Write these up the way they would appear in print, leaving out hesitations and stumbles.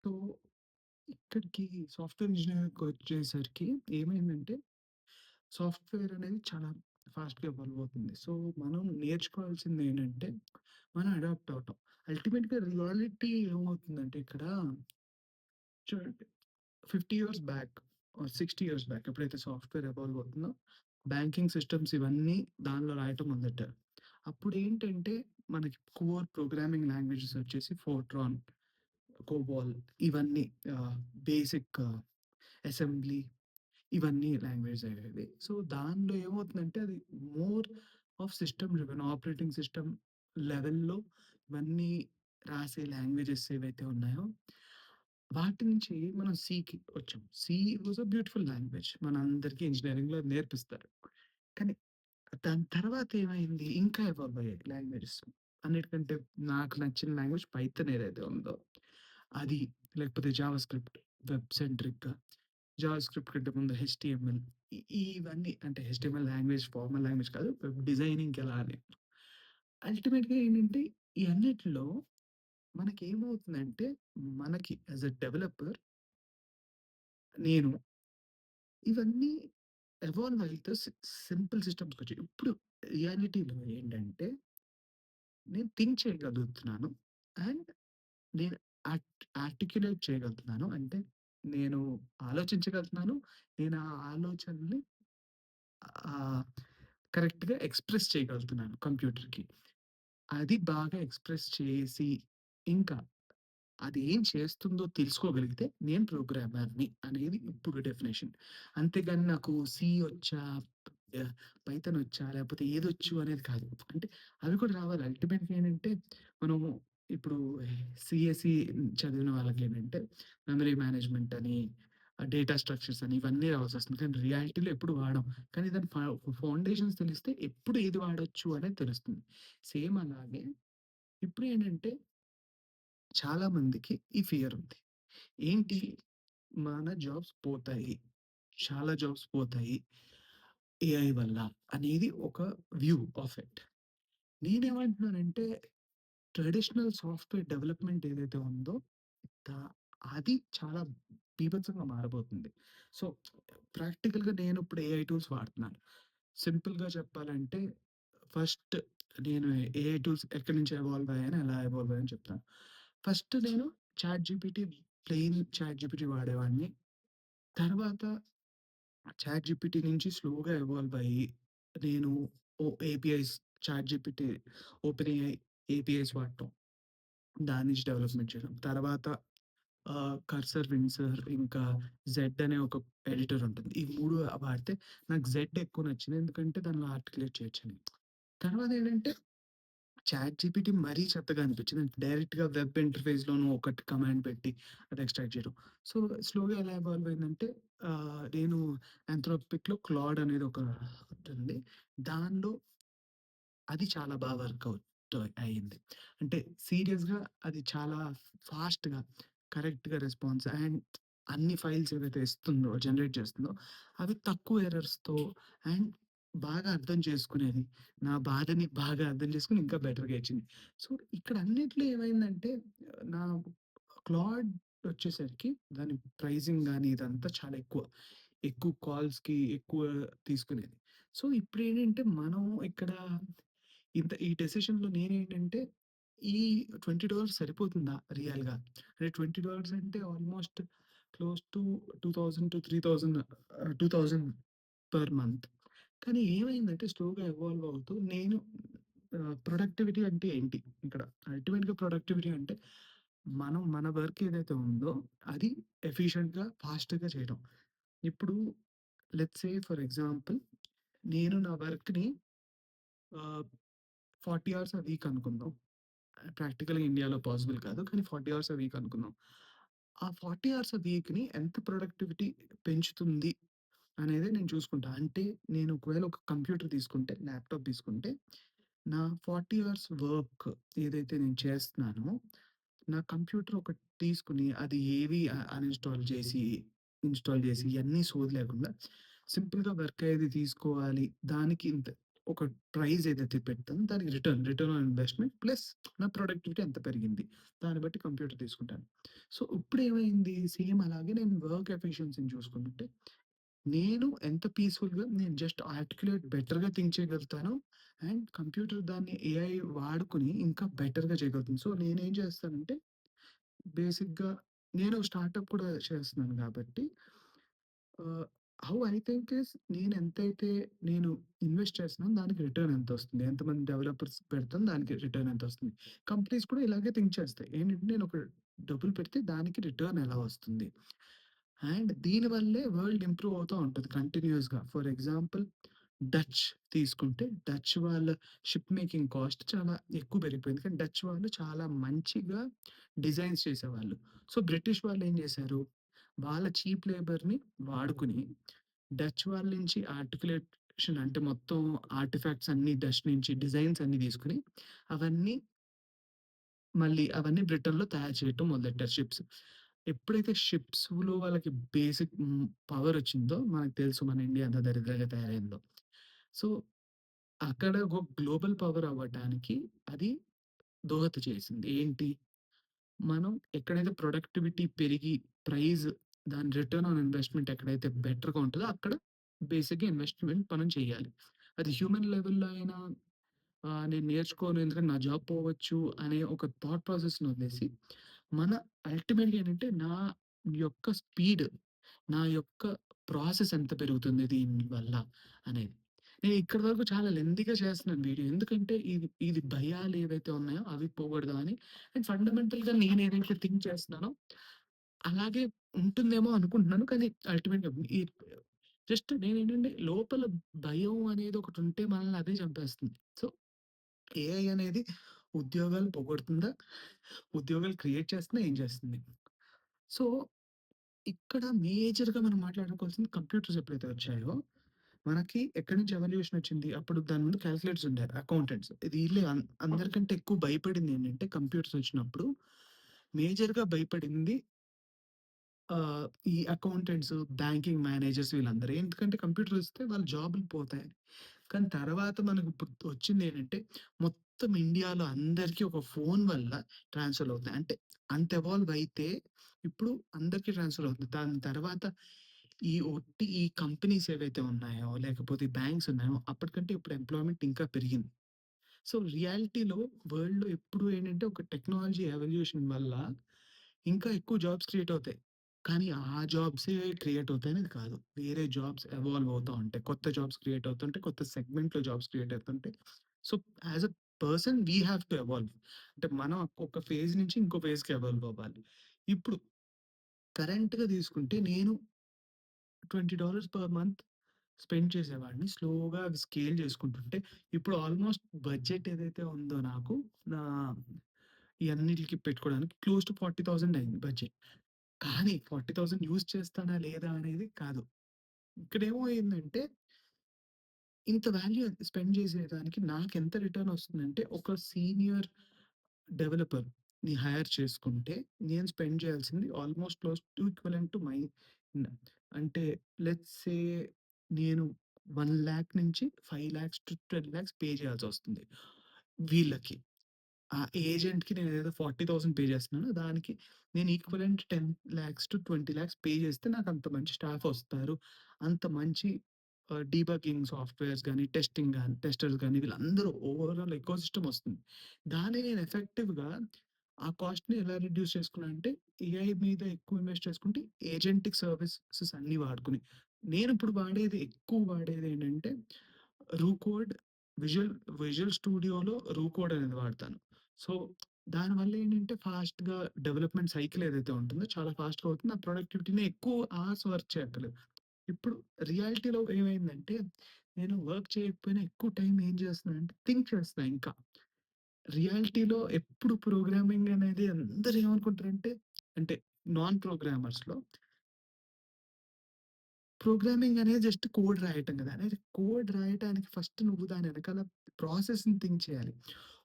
So, ఇక్కడికి software ఇంజినీరింగ్‌కొచ్చేసరికి ఏమైందంటే, software అనేది చాలా ఫాస్ట్‌గా ఎవాల్వ్ అవుతుంది. సో, మనం నేర్చుకోవాల్సిందేంటంటే, మనం అడాప్ట్ అవ్వటం. అల్టిమేట్‌గా రియాలిటీ ఏమవుతుందంటే ఇక్కడ చూడండి 50 years back or 60 years back ఎప్పుడైతే సాఫ్ట్‌వేర్ ఎవాల్వ్ అవుతుందో, బ్యాంకింగ్ సిస్టమ్స్ ఇవన్నీ దానిలో రాయటం మొదలెట్టారు. అప్పుడేంటంటే, మనకి కోర్ ప్రోగ్రామింగ్ లాంగ్వేజెస్ వచ్చేసి ఫోర్ట్రాన్, కోబాల్ ఇవన్నీ బేసిక్ అసెంబ్లీ ఇవన్నీ లాంగ్వేజెస్ అయ్యేవి. సో, దానిలో ఏమవుతుందంటే, అది more of system driven operating system లెవెల్‌లో ఇవన్నీ రాసే లాంగ్వేజెస్ ఏవైతే ఉన్నాయో, వాటి నుంచి మనం సీకి వచ్చాం. C was a beautiful language. మనందరికీ ఇంజినీరింగ్‌లో నేర్పిస్తారు. కానీ దాని తర్వాత ఏమైంది? ఇంకా ఎవాల్వ్ అయ్యాయి లాంగ్వేజెస్. అన్నిటికంటే నాకు నచ్చిన లాంగ్వేజ్ పైథాన్ ఏదైతే ఉందో అది. లేకపోతే జావా స్క్రిప్ట్ వెబ్ సెంట్రిక్‌గా. జావా స్క్రిప్ట్ కంటే ముందు హెచ్‌టీఎంఎల్ ఇవన్నీ అంటే హెచ్‌టీఎంఎల్ లాంగ్వేజ్ ఫార్మల్ లాంగ్వేజ్ కాదు. వెబ్ డిజైనింగ్‌కి ఎలా అని. అల్టిమేట్‌గా ఏంటంటే ఈ అన్నిటిలో మనకేమవుతుందంటే మనకి యాస్ ఎ డెవలపర్ నేను ఇవన్నీ ఎవాల్వ్ అయితే సింపుల్ సిస్టమ్స్‌కొచ్చాయి. ఇప్పుడు రియాలిటీలో ఏంటంటే నేను థింక్ చేయగలుగుతున్నాను. అండ్ నేను ఆర్టిక్యులేట్ చేయగలుగుతున్నాను. అంటే నేను ఆలోచించగలుగుతున్నాను. నేను ఆ ఆలోచనని ఆహ్, కరెక్ట్‌గా ఎక్స్‌ప్రెస్ చేయగలుగుతున్నాను కంప్యూటర్‌కి. అది బాగా ఎక్స్‌ప్రెస్ చేసి, ఇంకా అది ఏం చేస్తుందో తెలుసుకోగలిగితే నేను ప్రోగ్రామర్‌ని అనేది ఇప్పుడు డెఫినిషన్. అంతేగాని నాకు సి వచ్చా, ఆహ్, పైథాన్ వచ్చా, లేకపోతే ఏదొచ్చు అనేది కాదు. అంటే అవి కూడా రావాలి. అల్టిమేట్‌గా ఏంటంటే మనము ఇప్పుడు సీఎస్‌సి చదివిన వాళ్ళకేంటంటే మెమరీ మేనేజ్‌మెంట్ అని, డేటా స్ట్రక్చర్స్ అని ఇవన్నీ రావాల్సొస్తుంది. కానీ రియాలిటీలో ఎప్పుడు వాడం. కానీ దాని ఫౌండేషన్స్ తెలిస్తే ఎప్పుడు ఏది వాడొచ్చు అనేది తెలుస్తుంది. సేమ్ అలాగే ఇప్పుడేంటంటే చాలా మందికి ఈ ఫియర్ ఉంది. ఏంటి? మన జాబ్స్ పోతాయి. చాలా జాబ్స్ పోతాయి. ఏఐ వల్ల అనేది ఒక వ్యూ ఆఫ్ ఇట్. నేనేమంటున్నానంటే ట్రెడిషనల్ సాఫ్ట్‌వేర్ డెవలప్‌మెంట్ ఏదైతే ఉందో ద అది చాలా బీభత్సంగా మారబోతుంది. సో, ప్రాక్టికల్‌గా నేనిప్పుడు ఏఐ టూల్స్ వాడుతున్నాను. సింపుల్‌గా చెప్పాలంటే ఫస్ట్ నేను ఏఐ టూల్స్ ఎక్కడి నుంచి ఎవాల్వ్ అయ్యాను, ఎలా ఎవాల్వ్ అయ్యానో చెప్తాను. ఫస్ట్ నేను చాట్‌జీపీటీ ప్లెయిన్ చాట్‌జీపీటీ వాడేవాడిని. తర్వాత చాట్‌జీపీటీ నుంచి స్లోగా ఎవాల్వ్ అయ్యి, నేను APIs ChatGPT, open AI APIs వాడటం. దాని నుంచి డెవలప్‌మెంట్ చేయడం. తర్వాత కర్సర్, విండ్సర్ ఇంకా జెడ్ అనే ఒక ఎడిటర్ ఉంటుంది. ఈ 3 వాడితే నాకు జెడ్ ఎక్కువ నచ్చింది. ఎందుకంటే దానిలో ఆర్టికులేట్ చేయొచ్చని. తర్వాతేంటంటే చాట్‌జీపీటీ మరీ చెత్తగా అనిపించింది. డైరెక్ట్‌గా వెబ్ ఇంటర్‌ఫేస్‌లోను ఒకటి కమాండ్ పెట్టి అది ఎక్స్‌ట్రాక్ట్ చేయడం. సో, స్లోగా ఎలా ఎవాల్వ్ అయిందంటే నేను ఆంథ్రోపిక్‌లో క్లాడ్ అనేది ఒకటుంది. దానిలో అది చాలా వర్కౌట్ అయింది. అంటే సీరియస్‌గా అది చాలా ఫాస్ట్‌గా, కరెక్ట్‌గా రెస్పాన్స్ అండ్ అన్ని ఫైల్స్ ఏవైతే ఇస్తుందో, జనరేట్ చేస్తుందో, అవి తక్కువ ఎర్రర్స్‌తో అండ్ బాగా అర్థం చేసుకునేది. నా బాధని బాగా అర్థం చేసుకొని ఇంకా బెటర్‌గా ఇచ్చింది. సో, ఇక్కడ అన్నిట్లో ఏమైందంటే నా క్లాడ్ వచ్చేసరికి దాని ప్రైజింగ్ గాని ఇదంతా చాలా ఎక్కువ. ఎక్కువ కాల్స్‌కి ఎక్కువ తీసుకునేది. సో, ఇప్పుడేంటంటే మనం ఇక్కడ ఈ డెసిషన్‌లో నేనేంటంటే, ఈ $20 సరిపోతుందా రియల్‌గా? అంటే $20 అంటే almost close to 2000-3000 2000 per month. కానీ ఏమైందంటే స్లోగా ఎవాల్వ్ అవుతూ నేను ప్రొడక్టివిటీ అంటే ఏంటి? ఇక్కడ అల్టిమేట్‌గా ప్రొడక్టివిటీ అంటే మనం మన వర్క్ ఏదైతే ఉందో అది ఎఫిషియెంట్‌గా, ఫాస్ట్‌గా చేయడం. ఇప్పుడు లెట్స్ సే ఫర్ ఎగ్జాంపుల్ నేను నా వర్క్‌ని ఆహ్, 40 అవర్స్ ఎ వీక్ అనుకుందాం. ప్రాక్టికల్‌గా ఇండియాలో పాసిబుల్ కాదు. కానీ 40 అవర్స్ ఎ వీక్ అనుకుందాం. ఆ 40 అవర్స్ ఎ వీక్‌ని ఎంత ప్రొడక్టివిటీ పెంచుతుంది అనేది నేను చూసుకుంటా. అంటే నేను ఒకవేళ ఒక కంప్యూటర్ తీసుకుంటే, ల్యాప్‌టాప్ తీసుకుంటే, నా 40 అవర్స్ వర్క్ ఏదైతే నేను చేస్తున్నానో, నా కంప్యూటర్ ఒకటి తీసుకొని అది ఏవి అన్‌ఇన్‌స్టాల్ చేసి, ఇన్‌స్టాల్ చేసి ఇయన్నీ సోది లేకుండా సింపుల్‌గా వర్క్ అయ్యేది తీసుకోవాలి. దానికి ఇంత. ఒక ప్రైజ్ ఏదైతే పెడతానో దానికి రిటర్న్ ఆన్ ఇన్వెస్ట్‌మెంట్ ప్లస్ నా ప్రొడక్టివిటీ ఎంత పెరిగింది. దాన్ని బట్టి కంప్యూటర్ తీసుకుంటాను. సో, ఇప్పుడేమైంది సేమ్ అలాగే నేను వర్క్ ఎఫిషియన్సీని చూసుకుంటుంటే, నేను ఎంత పీస్‌ఫుల్‌గా నేను జస్ట్ ఆర్టిక్యులేట్ బెటర్‌గా థింక్ చేయగలుగుతాను. అండ్ కంప్యూటర్ దాన్ని ఏఐ వాడుకొని ఇంకా బెటర్‌గా చేయగలుగుతుంది. సో, నేనేం చేస్తానంటే బేసిక్‌గా నేను స్టార్టప్ కూడా చేస్తున్నాను కాబట్టి ఆహ్, హౌ ఐ థింక్ ఈస్ నేను ఇన్వెస్ట్ చేస్తున్నానో దానికి రిటర్న్ ఎంతొస్తుంది? ఎంతమంది డెవలపర్స్ పెడతాను దానికి రిటర్న్ ఎంతొస్తుంది? కంపెనీస్ కూడా ఇలాగే థింక్ చేస్తాయి. ఏంటంటే నేను ఒక డబ్బులు పెడితే దానికి రిటర్న్ ఎలా వస్తుంది? అండ్ దీనివల్లే వరల్డ్ ఇంప్రూవ్ అవుతా ఉంటది కంటిన్యూయస్‌గా. ఫర్ ఎగ్జాంపుల్ డచ్ తీసుకుంటే డచ్ వాళ్ళ షిప్ మేకింగ్ కాస్ట్ చాలా ఎక్కువ పెరిగిపోయింది. కానీ డచ్ వాళ్ళు చాలా మంచిగా డిజైన్స్ చేసేవాళ్ళు. సో, బ్రిటిష్ వాళ్ళేం చేశారు? వాళ్ళ చీప్ లేబర్‌ని వాడుకొని డచ్ వాళ్ళ నుంచి ఆర్టికులేషన్ అంటే మొత్తం ఆర్టిఫాక్ట్స్ అన్నీ డచ్ నుంచి డిజైన్స్ అన్నీ తీసుకొని అవన్నీ అవన్నీ బ్రిటన్‌లో తయారు చేయటం మొదలెట్టారు షిప్స్. ఎప్పుడైతే షిప్స్‌లో వాళ్ళకి బేసిక్ పవరొచ్చిందో మనకు తెలుసు మన ఇండియా ఎంత దరిద్రంగా తయారైందో. సో, అక్కడ ఒక గ్లోబల్ పవర్ అవ్వటానికి అది దోహద చేసింది. ఏంటి? మనం ఎక్కడైతే ప్రొడక్టివిటీ పెరిగి ప్రైస్ దాని రిటర్న్ ఆన్ ఇన్వెస్ట్‌మెంట్ ఎక్కడైతే బెటర్‌గా ఉంటదో అక్కడ బేసిక్‌గా ఇన్వెస్ట్‌మెంట్ మనం చేయాలి. అది హ్యూమన్ లెవెల్‌లో అయినా నేను నేర్చుకోను ఎందుకంటే నా జాబ్ పోవచ్చు అనే ఒక థాట్ ప్రాసెస్‌ని వదిలేసి, మన అల్టిమేట్‌గా ఏంటంటే నా యొక్క స్పీడ్, నా యొక్క ప్రాసెస్ ఎంత పెరుగుతుంది దీని వల్ల అనేది. నేను ఇక్కడి వరకు చాలా లెంథీగా చేస్తున్నాను వీడియో. ఎందుకంటే ఇది భయాలు ఏవైతే ఉన్నాయో అవి పోగొడదామని అండ్ ఫండమెంటల్‌గా నేను ఏదైతే థింక్ చేస్తున్నానో అలాగే ఉంటుందేమో అనుకుంటున్నాను. కానీ అల్టిమేట్‌గా జస్ట్ నేనేంటంటే లోపల భయం అనేది ఒకటుంటే మనల్ని అదే చంపేస్తుంది. సో ఏఐ అనేది ఉద్యోగాలు పోగొడుతుందా? ఉద్యోగాలు క్రియేట్ చేస్తుందా? ఏం చేస్తుంది? సో, ఇక్కడ మేజర్‌గా మనం మాట్లాడుకోవాల్సింది కంప్యూటర్స్ ఎప్పుడైతే వచ్చాయో, మనకి ఎక్కడి నుంచి ఎవల్యూషన్ వచ్చింది? అప్పుడు దాని ముందు కాలిక్యులేటర్స్ ఉండారు. అకౌంటెంట్స్. వీళ్ళే అందరికంటే ఎక్కువ భయపడిందేంటంటే కంప్యూటర్స్ వచ్చినప్పుడు మేజర్‌గా భయపడింది ఈ అకౌంటెంట్స్, బ్యాంకింగ్ మేనేజర్స్ వీళ్ళందరూ. ఎందుకంటే కంప్యూటర్ వస్తే వాళ్ళ జాబ్‌లు పోతాయని. కానీ తర్వాత మనకిప్పుడు వచ్చిందేంటంటే, మొత్తం ఇండియాలో అందరికీ ఒక ఫోను వల్ల ట్రాన్స్‌ఫర్‌లు అవుతున్నాయి. అంటే అంత ఎవాల్వ్ అయితే ఇప్పుడు అందరికీ ట్రాన్స్‌ఫర్ అవుతుంది. దాని తర్వాత ఈ కంపెనీస్ ఏవైతే ఉన్నాయో, లేకపోతే బ్యాంక్స్ ఉన్నాయో, అప్పటికంటే ఇప్పుడు ఎంప్లాయ్‌మెంట్ ఇంకా పెరిగింది. సో, రియాలిటీలో వరల్డ్‌లో ఎప్పుడు ఏంటంటే, ఒక టెక్నాలజీ ఎవల్యూషన్ వల్ల ఇంకా ఎక్కువ జాబ్స్ క్రియేట్ అవుతాయి. కానీ ఆ జాబ్సే క్రియేట్ అవుతాయనేది కాదు. వేరే జాబ్స్ ఎవాల్వ్ అవుతా ఉంటాయి. కొత్త జాబ్స్ క్రియేట్ అవుతుంటాయి. కొత్త సెగ్మెంట్‌లో జాబ్స్ క్రియేట్ అవుతుంటాయి. So, as a person we have to evolve. అంటే మనం ఒక ఫేజ్ నుంచి ఇంకో ఫేజ్‌కి ఎవాల్వ్ అవ్వాలి. ఇప్పుడు కరెంట్‌గా తీసుకుంటే నేను $20 పర్ మంత్ స్పెండ్ చేసేవాడిని. స్లోగా అవి స్కేల్ చేసుకుంటుంటే, ఇప్పుడు ఆల్‌మోస్ట్ బడ్జెట్ ఏదైతే ఉందో నాకు నా ఈ అన్నిట్లికి పెట్టుకోవడానికి క్లోజ్ టు 40,000 అయింది బడ్జెట్. కానీ 40,000 యూజ్ చేస్తానా లేదా అనేది కాదు. ఇక్కడేమో అయిందంటే, ఇంత వాల్యూ స్పెండ్ చేసేదానికి నాకెంత రిటర్న్ వస్తుందంటే, ఒక సీనియర్ డెవలపర్‌ని హైర్ చేసుకుంటే, నేను స్పెండ్ చేయాల్సింది almost close to equivalent to my న అంటే లెట్స్ సే నేను 1,00,000 నుంచి 5,00,000-10,00,000 పే చేయాల్సొస్తుంది వీళ్ళకి. ఆ ఏజెంట్‌కి నేనేదో 40,000 పే చేస్తున్నానో, దానికి నేను ఈక్వివలెంట్ 10,00,000-20,00,000 పే చేస్తే నాకంత మంచి స్టాఫొస్తారు. అంత మంచి డీబగ్గింగ్ సాఫ్ట్‌వేర్స్ గాని, టెస్టర్స్ గాని వీళ్ళందరూ ఓవరాల్ ఎకోసిస్టమ్ వస్తుంది. దాన్ని నేను ఎఫెక్టివ్‌గా ఆ కాస్ట్‌ని ఎలా రిడ్యూస్ చేసుకున్నా అంటే, ఏఐ మీద ఎక్కువ ఇన్వెస్ట్ చేసుకుంటే, ఏజెంటిక్ సర్వీసెస్ అన్నీ వాడుకొని. నేనిప్పుడు ఎక్కువ వాడేదేంటంటే, రూకోడ్ విజువల్ విజువల్ స్టూడియోలో రూకోడ్ అనేది వాడతాను. సో, దానివల్ల ఏంటంటే ఫాస్ట్‌గా డెవలప్‌మెంట్ సైకిల్ ఏదైతే ఉంటుందో చాలా ఫాస్ట్‌గా అవుతుంది. నా ప్రొడక్టివిటీని ఎక్కువ అవర్స్ వర్క్ చేయక్కర్లేదు. ఇప్పుడు రియాలిటీలో ఏమైందంటే, నేను వర్క్ చేయకపోయినా ఎక్కువ టైం ఏం చేస్తున్నానంటే థింక్ చేస్తున్నా ఇంకా. రియాలిటీలో ఎప్పుడు ప్రోగ్రామింగ్ అనేది అందరూ ఏమనుకుంటారంటే, అంటే నాన్ ప్రోగ్రామర్స్‌లో ప్రోగ్రామింగ్ అనేది జస్ట్ కోడ్ రాయటం కదా! అనేది కోడ్ రాయటానికి ఫస్ట్ నువ్వు దాని వెనకాల ప్రాసెస్‌ని థింక్ చేయాలి.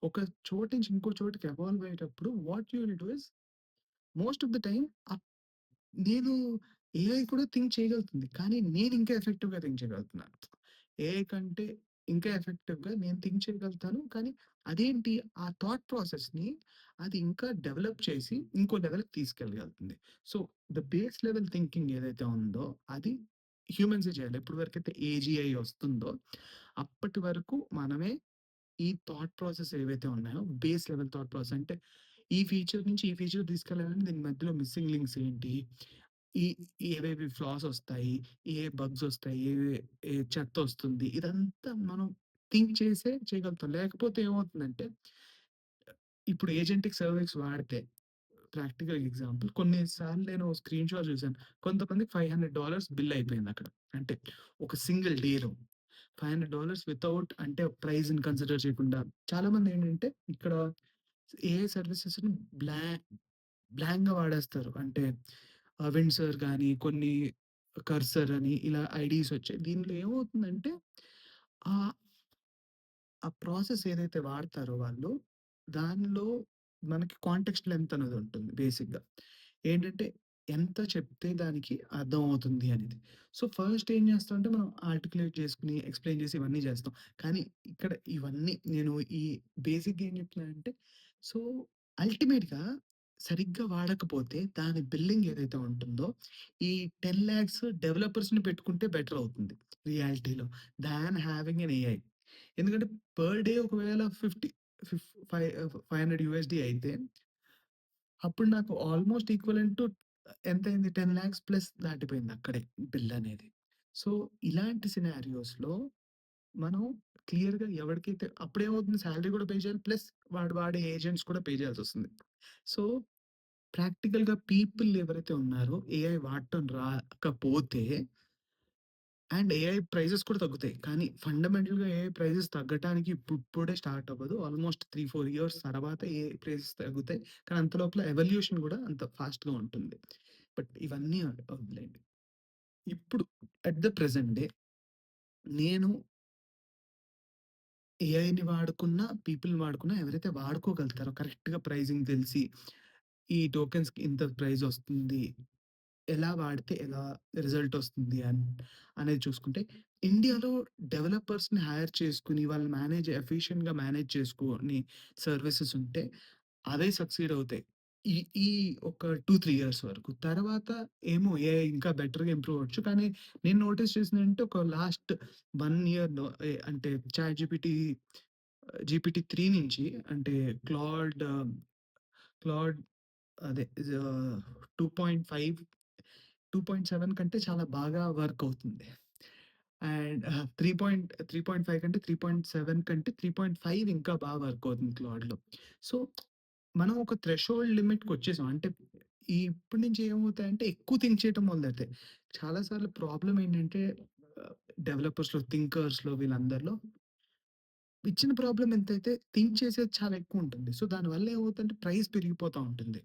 ఒక చోటు నుంచి ఇంకో చోటుకి ఎవాల్వ్ అయ్యేటప్పుడు what you will do is most of the time up నేను ఏఐ కూడా థింక్ చేయగలుగుతుంది. కానీ నేను ఇంకా ఎఫెక్టివ్‌గా థింక్ చేయగలుగుతున్నాను. ఏఐ కంటే ఇంకా ఎఫెక్టివ్‌గా నేను థింక్ చేయగలుగుతాను. కానీ అదేంటి ఆ థాట్ ప్రాసెస్‌ని అది ఇంకా డెవలప్ చేసి ఇంకో లెవెల్‌కి తీసుకెళ్ళగలుగుతుంది. So, the base level thinking ఏదైతే ఉందో అది హ్యూమన్సే చేయాలి. ఎప్పటి వరకైతే ఏజీఐ వస్తుందో అప్పటి వరకు మనమే ఈ థాట్ ప్రాసెస్ ఏవైతే ఉన్నాయో బేస్ లెవెల్ థాట్ ప్రాసెస్ అంటే ఈ ఫీచర్ నుంచి ఈ ఫీచర్ తీసుకెళ్ళాలంటే దీని మధ్యలో మిస్సింగ్ లింక్స్ ఏంటి? ఈ ఏవేవి ఫ్లాస్ ఒస్తాయి? ఏ బగ్స్ ఒస్తాయి? ఏ చెత్తొస్తుంది? ఇదంతా మనం థింక్ చేసే చేయగలుగుతాం. లేకపోతే ఏమవుతుందంటే ఇప్పుడు ఏజెంటిక్ సర్వీస్ వాడితే ప్రాక్టికల్ ఎగ్జాంపుల్ కొన్ని సార్లు నేను స్క్రీన్ షాట్ చూసాను. కొంతమందికి $500 బిల్ అయిపోయిందక్కడ. అంటే ఒక సింగిల్ డేలో. $500 వితౌట్ అంటే ప్రైస్‌ని కన్సిడర్ చేయకుండా. చాలామందేంటంటే ఇక్కడ ఏఐ సర్వీసెస్‌ని బ్లా బ్లాంక్‌గా వాడేస్తారు. అంటే విండ్సర్ గాని, కొన్ని కర్సర్ అని ఇలా ఐడీస్ వచ్చాయి. దీనిలో ఏమవుతుందంటే ఆహ్, ఆ ప్రాసెస్ ఏదైతే వాడతారో వాళ్ళు, దానిలో మనకి కాంటెక్స్ట్ లెంత్ అనేది ఉంటుంది బేసిక్‌గా. ఏంటంటే ఎంత చెప్తే దానికి అర్థమవుతుంది అనేది. సో, ఫస్ట్ ఏం చేస్తామంటే మనం ఆర్టిక్యులేట్ చేసుకొని, ఎక్స్‌ప్లెయిన్ చేసి ఇవన్నీ చేస్తాం. కానీ ఇక్కడ ఇవన్నీ నేను ఈ బేసిక్‌గా ఏం చెప్తున్నానంటే సో, అల్టిమేట్‌గా సరిగ్గా వాడకపోతే దాని బిల్లింగ్ ఏదైతే ఉంటుందో, ఈ 10,00,000 డెవలపర్స్‌ని పెట్టుకుంటే బెటర్ అవుతుంది రియాలిటీలో. థాన్ హావింగ్ ఎన్ ఏఐ. ఎందుకంటే పర్ డే ఒకవేళ 50 500 యూఎస్‌డి అయితే, అప్పుడు నాకు ఆల్‌మోస్ట్ ఈక్వివలెంట్ టు ఎంతయింది 10,00,000 ప్లస్ దాటిపోయింది అక్కడే బిల్ అనేది. సో, ఇలాంటి సినారియోస్‌లో మనం క్లియర్‌గా ఎవరికైతే అప్పుడేమవుతుంది సాలరీ కూడా పే చేయాలి. ప్లస్ వాడు వాడే ఏజెంట్స్ కూడా పే చేయాల్సొస్తుంది. సో, ప్రాక్టికల్‌గా పీపుల్ ఎవరైతే ఉన్నారో ఏఐ వాడటం రాకపోతే అండ్ ఏఐ ప్రైజెస్ కూడా తగ్గుతాయి. కానీ ఫండమెంటల్‌గా ఏఐ ప్రైజెస్ తగ్గటానికి ఇప్పుడిప్పుడే స్టార్ట్ అవ్వదు. ఆల్‌మోస్ట్ 3, 4 ఇయర్స్ తర్వాత ఏఐ ప్రైజెస్ తగ్గుతాయి. కానీ అంత లోపల ఎవల్యూషన్ గూడా అంత ఫాస్ట్‌గా ఉంటుంది. బట్ ఇవన్నీ వదిలేయండి. ఇప్పుడు అట్ ద ప్రెజెంట్ డే నేను ఏఐని వాడుకున్నా, పీపుల్‌ని వాడుకున్నా ఎవరైతే వాడుకోగలుగుతారో కరెక్ట్‌గా ప్రైజింగ్ తెలిసి, ఈ టోకెన్స్‌కి ఇంత ప్రైజొస్తుంది. ఎలా వాడితే ఎలా రిజల్టొస్తుంది అనేది చూసుకుంటే, ఇండియాలో డెవలపర్స్‌ని హైర్ చేసుకొని, వాళ్ళు ఎఫిషియెంట్‌గా మేనేజ్ చేసుకొని సర్వీసెస్ ఉంటే, అవే సక్సీడ్ అవుతాయి. ఈ ఈ ఒక 2, 3 ఇయర్స్ వరకు. తర్వాత ఏమో ఏఐ ఇంకా బెటర్‌గా ఇంప్రూవ్ అవ్వచ్చు. కానీ నేను నోటీస్ చేసిందేంటంటే, ఒక లాస్ట్ 1 ఇయర్‌లో అంటే జీపీటీ 3 నుంచి అంటే క్లాడ్ క్లాడ్ అదే 2.5 2.7 కంటే చాలా బాగా వర్క్ అవుతుంది. అండ్ 3.5 కంటే 3.7 కంటే 3.5 ఇంకా బాగా వర్క్ అవుతుంది క్లౌడ్‌లో. సో, మనం ఒక థ్రెషోల్డ్ లిమిట్‌కొచ్చేసాం. అంటే ఇప్పటి నుంచి ఏమవుతాయంటే ఎక్కువ థింక్ చేయటం మొదలెడతాయి. చాలా సార్లు ప్రాబ్లమ్ ఏంటంటే ఆహ్, డెవలపర్స్‌లో, థింకర్స్‌లో వీళ్ళందరిలో ఇచ్చిన ప్రాబ్లమ్ ఎంతైతే థింక్ చేసేది చాలా ఎక్కువుంటుంది. సో, దానివల్ల ఏమవుతుందంటే ప్రైస్ పెరిగిపోతా ఉంటుంది.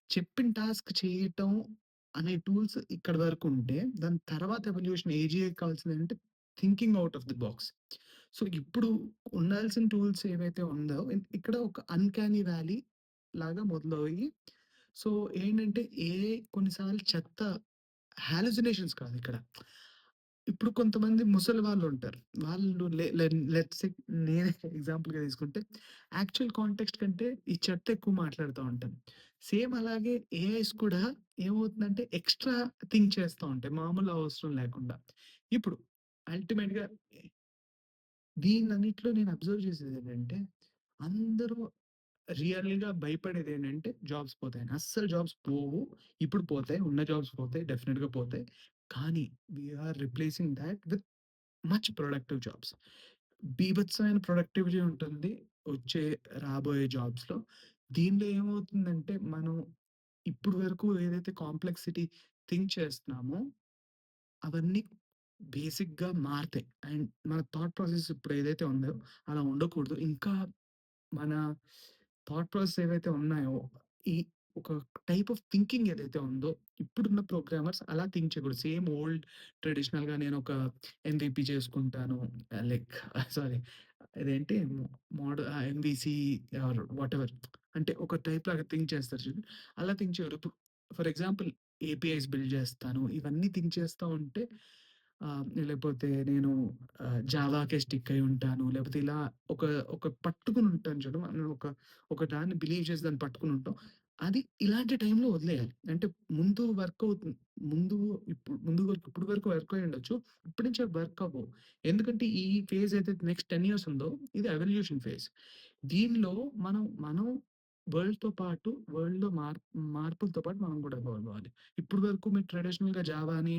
చెప్పిన టాస్క్ చేయటం అనే టూల్స్ ఇక్కడి వరకుంటే, దాని తర్వాత ఎవల్యూషన్ ఏజీఐకి కావాల్సిందేంటంటే thinking out of the box. So, ఇప్పుడు ఉండాల్సిన టూల్స్ ఏవైతే ఉందో ఇక్కడ ఒక అన్‌క్యానీ వ్యాలీ లాగా మొదలయ్యి సో, ఏంటంటే ఏఐ కొన్నిసార్లు చెత్త హాలుసినేషన్స్ కాదిక్కడ. ఇప్పుడు కొంతమంది ముసలి వాళ్ళుంటారు. వాళ్ళు లే లెన్ లెట్స్ సే నేనే ఎగ్జాంపుల్‌గా తీసుకుంటే, యాక్చువల్ కాంటెక్స్ట్ కంటే ఈ చెత్త ఎక్కువ మాట్లాడుతా ఉంటాను. సేమ్ అలాగే ఏఐస్ కూడా ఏమవుతుందంటే ఎక్స్‌ట్రా థింక్ చేస్తా ఉంటాయి. మామూలు అవసరం లేకుండా. ఇప్పుడు అల్టిమేట్‌గా దీన్నన్నిట్లో నేను అబ్జర్వ్ చేసేదేంటంటే, అందరూ రియల్‌గా భయపడేదేంటంటే జాబ్స్ పోతాయని. అస్సలు జాబ్స్ పోవు. ఇప్పుడు పోతాయి. ఉన్న జాబ్స్ పోతాయి. డెఫినిట్‌గా పోతాయి. కానీ we are replacing that with much productive jobs. బీభత్సమైన ప్రొడక్టివిటీ ఉంటుంది. వచ్చే రాబోయే జాబ్స్‌లో. దీనిలో ఏమవుతుందంటే, మనం ఇప్పుడు వరకు ఏదైతే కాంప్లెక్సిటీ థింక్ చేస్తున్నామో, అవన్నీ బేసిక్‌గా మారతాయి. అండ్ మన థాట్ ప్రాసెస్ ఇప్పుడు ఏదైతే ఉందో, అలా ఉండకూడదు. ఇంకా మన థాట్ ప్రాసెస్ ఏవైతే ఉన్నాయో, ఈ ఒక టైప్ ఆఫ్ థింకింగ్ ఏదైతే ఉందో, ఇప్పుడున్న ప్రోగ్రామర్స్ అలా థింక్ చేయకూడదు. సేమ్ ఓల్డ్ ట్రెడిషనల్‌గా నేనొక ఎంవిపి చేసుకుంటాను. లైక్ సారీ ఇదేంటి ఎంవిసి ఆర్ వాటెవర్ అంటే ఒక టైప్ లాగా థింక్ చేస్తారు చూడు. అలా థింక్ చేయరు. ఇప్పుడు ఫర్ ఎగ్జాంపుల్ ఏపీఐస్ బిల్డ్ చేస్తాను. ఇవన్నీ థింక్ చేస్తా ఉంటే లేకపోతే నేను జావాకే స్టిక్ అయి ఉంటాను. లేకపోతే ఇలా ఒక ఒక పట్టుకొని ఉంటాను చూడు. మనం ఒక దాన్ని బిలీవ్ చేసి దాన్ని పట్టుకొని ఉంటాం. అది ఇలాంటి టైంలో వదిలేయాలి. అంటే ముందు వర్క్ అవుతుంది. ముందు ఇప్పటి వరకు వర్క్ అయ్యి ఉండొచ్చు. ఇప్పటి నుంచి అవి వర్క్ అవ్వవు. ఎందుకంటే ఈ ఫేజ్ ఏదైతే నెక్స్ట్ 10 ఇయర్స్ ఉందో ఇది ఎవల్యూషన్ ఫేజ్. దీనిలో మనం వరల్డ్‌తో పాటు వరల్డ్‌లో మార్పులతో పాటు మనం కూడా ఎవాల్వ్ అవ్వాలి. ఇప్పటి వరకు మీరు ట్రెడిషనల్‌గా జావాని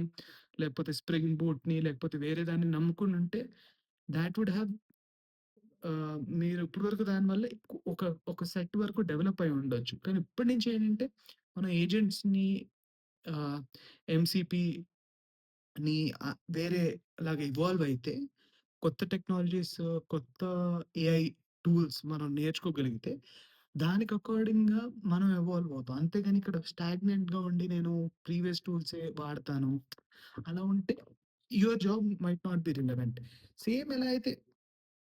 లేకపోతే స్ప్రింగ్ బూట్‌ని లేకపోతే వేరే దాన్ని నమ్ముకొనుంటే థాట్ వుడ్ హావ్ మీరు ఇప్పటి వరకు దానివల్ల ఒక ఒక సెట్ వరకు డెవలప్ అయ్యి ఉండొచ్చు. కానీ ఇప్పటి నుంచి ఏంటంటే మనం ఏజెంట్స్‌ని ఆహ్, ఎంసీపీని వేరే లాగా ఇవాల్వ్ అయితే కొత్త టెక్నాలజీస్, కొత్త ఏఐ టూల్స్ మనం నేర్చుకోగలిగితే దానికి అకార్డింగ్‌గా మనం ఎవాల్వ్ అవుతాం. అంతేగాని ఇక్కడ స్టాగ్నెంట్‌గా ఉండి నేను ప్రీవియస్ టూల్సే వాడతాను. అలా ఉంటే your job might not be relevant. Same ఎలా అయితే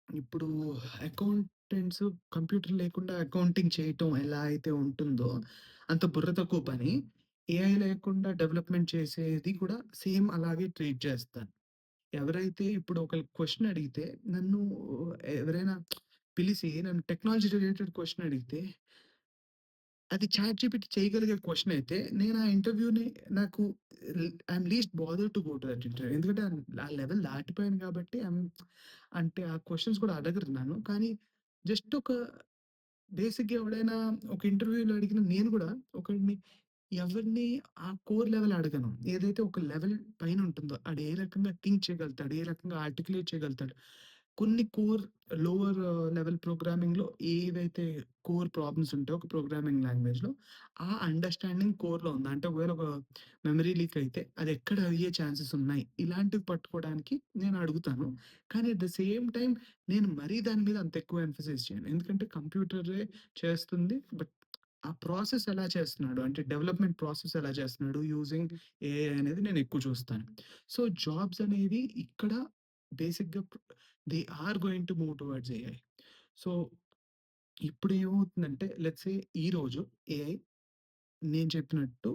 ఇప్పుడు అకౌంటెంట్స్ కంప్యూటర్ లేకుండా అకౌంటింగ్ చేయటం ఎలా అయితే ఉంటుందో, అంత బుర్ర తక్కువ పని ఏఐ లేకుండా డెవలప్‌మెంట్ చేసేది కూడా సేమ్ అలాగే ట్రీట్ చేస్తాను. ఎవరైతే ఇప్పుడు ఒక క్వెషన్ అడిగితే నన్ను ఎవరైనా పిలిసి నన్ను టెక్నాలజీ రిలేటెడ్ క్వెషన్ అడిగితే అది చాట్‌జీపీటీ చేయగలిగే క్వెషన్ అయితే, నేను ఆ ఇంటర్వ్యూని నాకు I'm least bothered to go to that interview. ఎందుకంటే ఆ లెవెల్ దాటిపోయాను కాబట్టి అంటే ఆ క్వెషన్స్ కూడా అడగరు నన్ను. కానీ జస్ట్ ఒక బేసిక్‌గా ఎవడైనా ఒక ఇంటర్వ్యూలో అడిగిన నేను గూడా ఒకడిని ఎవరిని ఆ కోర్ లెవెల్ అడగను. ఏదైతే ఒక లెవెల్ పైన ఉంటుందో, ఆడు ఏ రకంగా థింక్ చేయగలుగుతాడు, ఏ రకంగా ఆర్టిక్యులేట్ చేయగలుగుతాడు. కొన్ని కోర్ లోవర్ లెవెల్ ప్రోగ్రామింగ్‌లో ఏవైతే కోర్ ప్రాబ్లమ్స్ ఉంటాయో ఒక ప్రోగ్రామింగ్ లాంగ్వేజ్‌లో, ఆ అండర్‌స్టాండింగ్ కోర్‌లో ఉంది. అంటే ఒకవేళ ఒక మెమరీ లీక్ అయితే అది ఎక్కడ అయ్యే ఛాన్సెస్ ఉన్నాయి. ఇలాంటివి పట్టుకోవడానికి నేను అడుగుతాను. కానీ అట్ ద సేమ్ టైమ్ నేను మరీ దాని మీద అంత ఎక్కువ ఎంఫసైజ్ చేయను. ఎందుకంటే కంప్యూటరే చేస్తుంది. బట్ ఆ ప్రాసెస్ ఎలా చేస్తున్నాడు? అంటే డెవలప్‌మెంట్ ప్రాసెస్ ఎలా చేస్తున్నాడు? యూజింగ్ ఏఐ అనేది నేను ఎక్కువ చూస్తాను. సో, జాబ్స్ అనేవి ఇక్కడ బేసిక్‌గా they are going to move towards AI. So, ఇప్పుడు ఏమవుతుందంటే లెట్స్ సే ఈరోజు ఏఐ నేను చెప్పినట్టు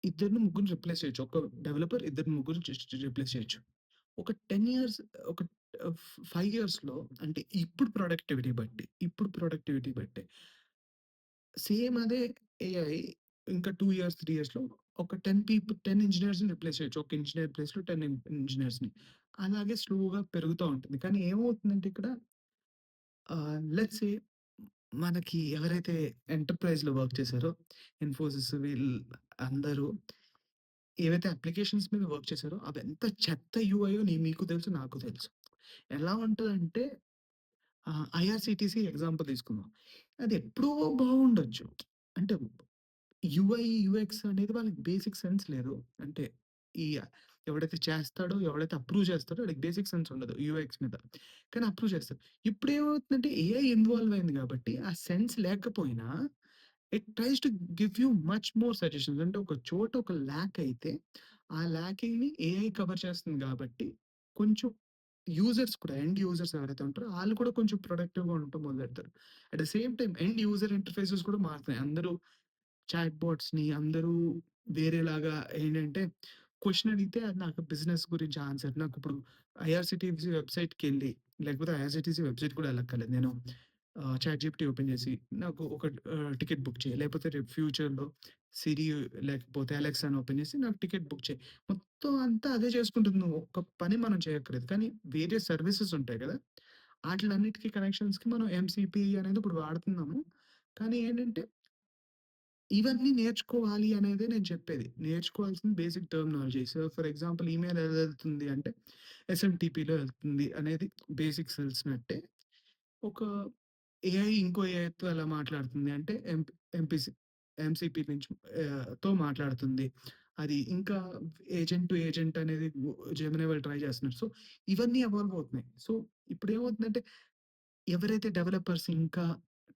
ఇద్దరిని, ముగ్గురిని రిప్లేస్ చేయొచ్చు. ఒక డెవలపర్ ఇద్దరు, ముగ్గురిని రిప్లేస్ చేయొచ్చు. ఒక 10 ఇయర్స్ ఒక 5 ఇయర్స్‌లో అంటే ఇప్పుడు ప్రొడక్టివిటీ బట్టి సేమ్ అదే ఏఐ ఇంకా 2 ఇయర్స్, 3 ఇయర్స్‌లో ఒక 10 ఇంజినీర్స్‌ని రిప్లేస్ చేయొచ్చు. ఒక ఇంజినీర్ ప్లేస్‌లో 10 ఇంజినీర్స్‌ని. అలాగే స్లోగా పెరుగుతా ఉంటుంది. కానీ ఏమవుతుందంటే ఇక్కడ లెట్స్ సే మనకి ఎవరైతే ఎంటర్‌ప్రైజ్‌లో వర్క్ చేశారో ఇన్ఫోసిస్ అందరూ ఏవైతే అప్లికేషన్స్ మీద వర్క్ చేశారో అవెంత చెత్త యూఐయో మీకు తెలుసు, నాకు తెలుసు. ఎలా ఉంటదంటే ఐఆర్‌సీటీసీ ఎగ్జాంపుల్ తీసుకుందాం. అది ఎప్పుడో బాగుండొచ్చు. అంటే యూఐ, యూఎక్స్ అనేది వాళ్ళకి బేసిక్ సెన్స్ లేదు. అంటే ఈ ఎవడైతే చేస్తాడో, ఎవడైతే అప్రూవ్ చేస్తాడో వాడికి బేసిక్ సెన్స్ ఉండదు యూఎక్స్ మీద. కానీ అప్రూవ్ చేస్తారు. ఇప్పుడేమవుతుందంటే ఏఐ ఇన్వాల్వ్ అయింది కాబట్టి ఆ సెన్స్ లేకపోయినా it tries to give you much more suggestions. అంటే ఒక చోట ఒక ల్యాక్ అయితే ఆ ల్యాకింగ్‌ని ఏఐ కవర్ చేస్తుంది కాబట్టి కొంచెం యూజర్స్ కూడా ఎండ్ యూజర్స్ ఎవరైతే ఉంటారో ఆళ్ళు కూడా కొంచెం ప్రొడక్టివ్‌గా ఉండటం మొదలెడతారు. At the same time end user interfaces కూడా మారుతున్నాయి. అందరూ చాట్ బాట్స్‌ని అందరూ వేరేలాగా ఏంటంటే, క్వెషన్ అడిగితే అది నాకు బిజినెస్ గురించి ఆన్సర్. నాకిప్పుడు ఐఆర్‌సీటీసీ వెబ్‌సైట్‌కెళ్ళి లేకపోతే ఐఆర్‌సీటీసీ వెబ్‌సైట్ కూడా ఎళ్ళక్కర్లేదు. నేను చాట్‌జీపీటీ ఓపెన్ చేసి నాకు ఒక టికెట్ బుక్ చేయి. లేకపోతే రేపు ఫ్యూచర్‌లో సిరి లేకపోతే అలెక్సాని ఓపెన్ చేసి నాకు టికెట్ బుక్ చేయి. మొత్తం అంతా అదే చేసుకుంటుంది. నువ్వు ఒక్క పని మనం చేయక్కర్లేదు. కానీ వేరే సర్వీసెస్ ఉంటాయి కదా! ఆటిలన్నిటికి కనెక్షన్స్‌కి మనం ఎంసీపీ అనేది ఇప్పుడు వాడుతున్నాము. కానీ ఏంటంటే ఇవన్నీ నేర్చుకోవాలి అనేదే నేను చెప్పేది. నేర్చుకోవాల్సిన basic terminologies. For example email ఎలా ఎళ్తుంది అంటే ఎస్ఎంటీపీలో ఎళ్తుంది అనేది బేసిక్స్ తెలిసినట్టే. ఒక ఏఐ ఇంకో ఏఐతో ఎలా మాట్లాడుతుంది అంటే ఎంపీసీ ఎంసీపీ నుంచి తో మాట్లాడుతుంది. అది ఇంకా ఏజెంట్ టు ఏజెంట్ అనేది జెమినీ వాళ్ళు ట్రై చేస్తున్నారు. సో, ఇవన్నీ ఎవాల్వ్ అవుతున్నాయి. సో, ఇప్పుడేమవుతుందంటే ఎవరైతే డెవలపర్స్ ఇంకా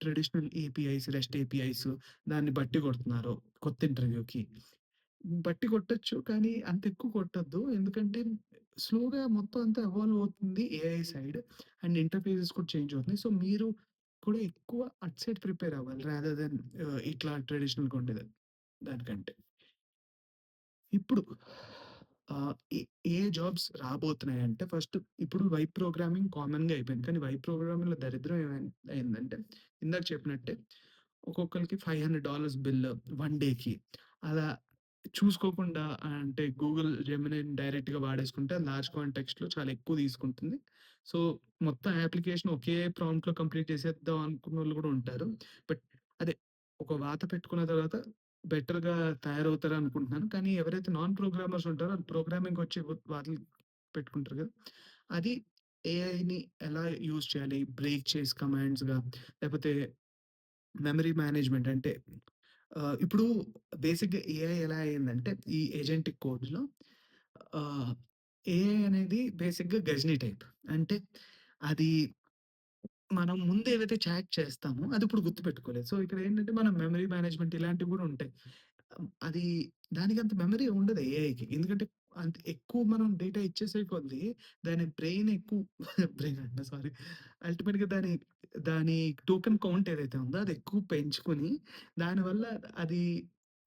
ట్రెడిషనల్ ఏపీఐస్, రెస్ట్ ఏపీఐస్ దాన్ని బట్టి కొడుతున్నారో కొత్త ఇంటర్వ్యూకి. బట్టి కొట్టొచ్చు. కానీ అంత ఎక్కువ కొట్టొద్దు. ఎందుకంటే స్లోగా మొత్తం అంతా ఎవాల్వ్ అవుతుంది ఏఐ సైడ్. అండ్ ఇంటర్‌ఫేసెస్ కూడా చేంజ్ అవుతున్నాయి. సో, మీరు కూడా ఎక్కువ అటు సైడ్ ప్రిపేర్ అవ్వాలి. రాదర్ దెన్ ఇట్లా ట్రెడిషనల్‌గా ఉండేది దానికంటే. ఇప్పుడు ఏ ఏ జాబ్స్ రాబోతున్నాయంటే ఫస్ట్ ఇప్పుడు వైబ్ ప్రోగ్రామింగ్ కామన్‌గా అయిపోయింది. కానీ వైబ్ ప్రోగ్రామింగ్‌లో దరిద్రం అయిందంటే ఇందాక చెప్పినట్టే ఒక్కొక్కళ్ళకి $500 బిల్ 1 డేకి. అలా చూసుకోకుండా అంటే గూగుల్ జెమినీని డైరెక్ట్‌గా వాడేసుకుంటే లార్జ్ కాంటెక్స్ట్‌లో చాలా ఎక్కువ తీసుకుంటుంది. సో, మొత్తం అప్లికేషన్ ఒకే ప్రాంప్ట్‌లో కంప్లీట్ చేసేద్దాం అనుకున్నోళ్ళు గూడా ఉంటారు. బట్ అదే ఒక వాత పెట్టుకున్న తర్వాత బెటర్‌గా తయారవుతారనుకుంటున్నాను. కానీ ఎవరైతే నాన్ ప్రోగ్రామర్స్ ఉంటారో ఆళ్ళు ప్రోగ్రామింగ్‌కొచ్చి వాటిలి పెట్టుకుంటారు గదా! అది ఏఐని ఎలా యూజ్ చేయాలి? బ్రేక్ చేసి కమాండ్స్‌గా లేపోతే మెమరీ మేనేజ్‌మెంట్ అంటే ఇప్పుడు బేసిక్‌గా ఏఐ ఎలా అయిందంటే ఈ ఏజెంటిక్ కోడ్స్‌లో ఆహ్, ఏఐ అనేది బేసిక్‌గా గజనీ టైప్. అంటే అది మనం ముందు ఏదైతే చాట్ చేస్తామో అది ఇప్పుడు గుర్తుపెట్టుకోలేదు. సో, ఇక్కడ ఏంటంటే మనం మెమరీ మేనేజ్‌మెంట్ ఇలాంటివి గూడా ఉంటాయి. అది దానికంత మెమరీ ఉండదు ఏఐకి. ఎందుకంటే అంత ఎక్కువ మనం డేటా ఇచ్చేసే కొద్దీ దాని బ్రెయిన్ ఎక్కువ బ్రెయిన్ అంటున్నా సారీ. అల్టిమేట్‌గా దాని టోకెన్ కౌంట్ ఏదైతే ఉందో అది ఎక్కువ పెంచుకొని దానివల్ల అది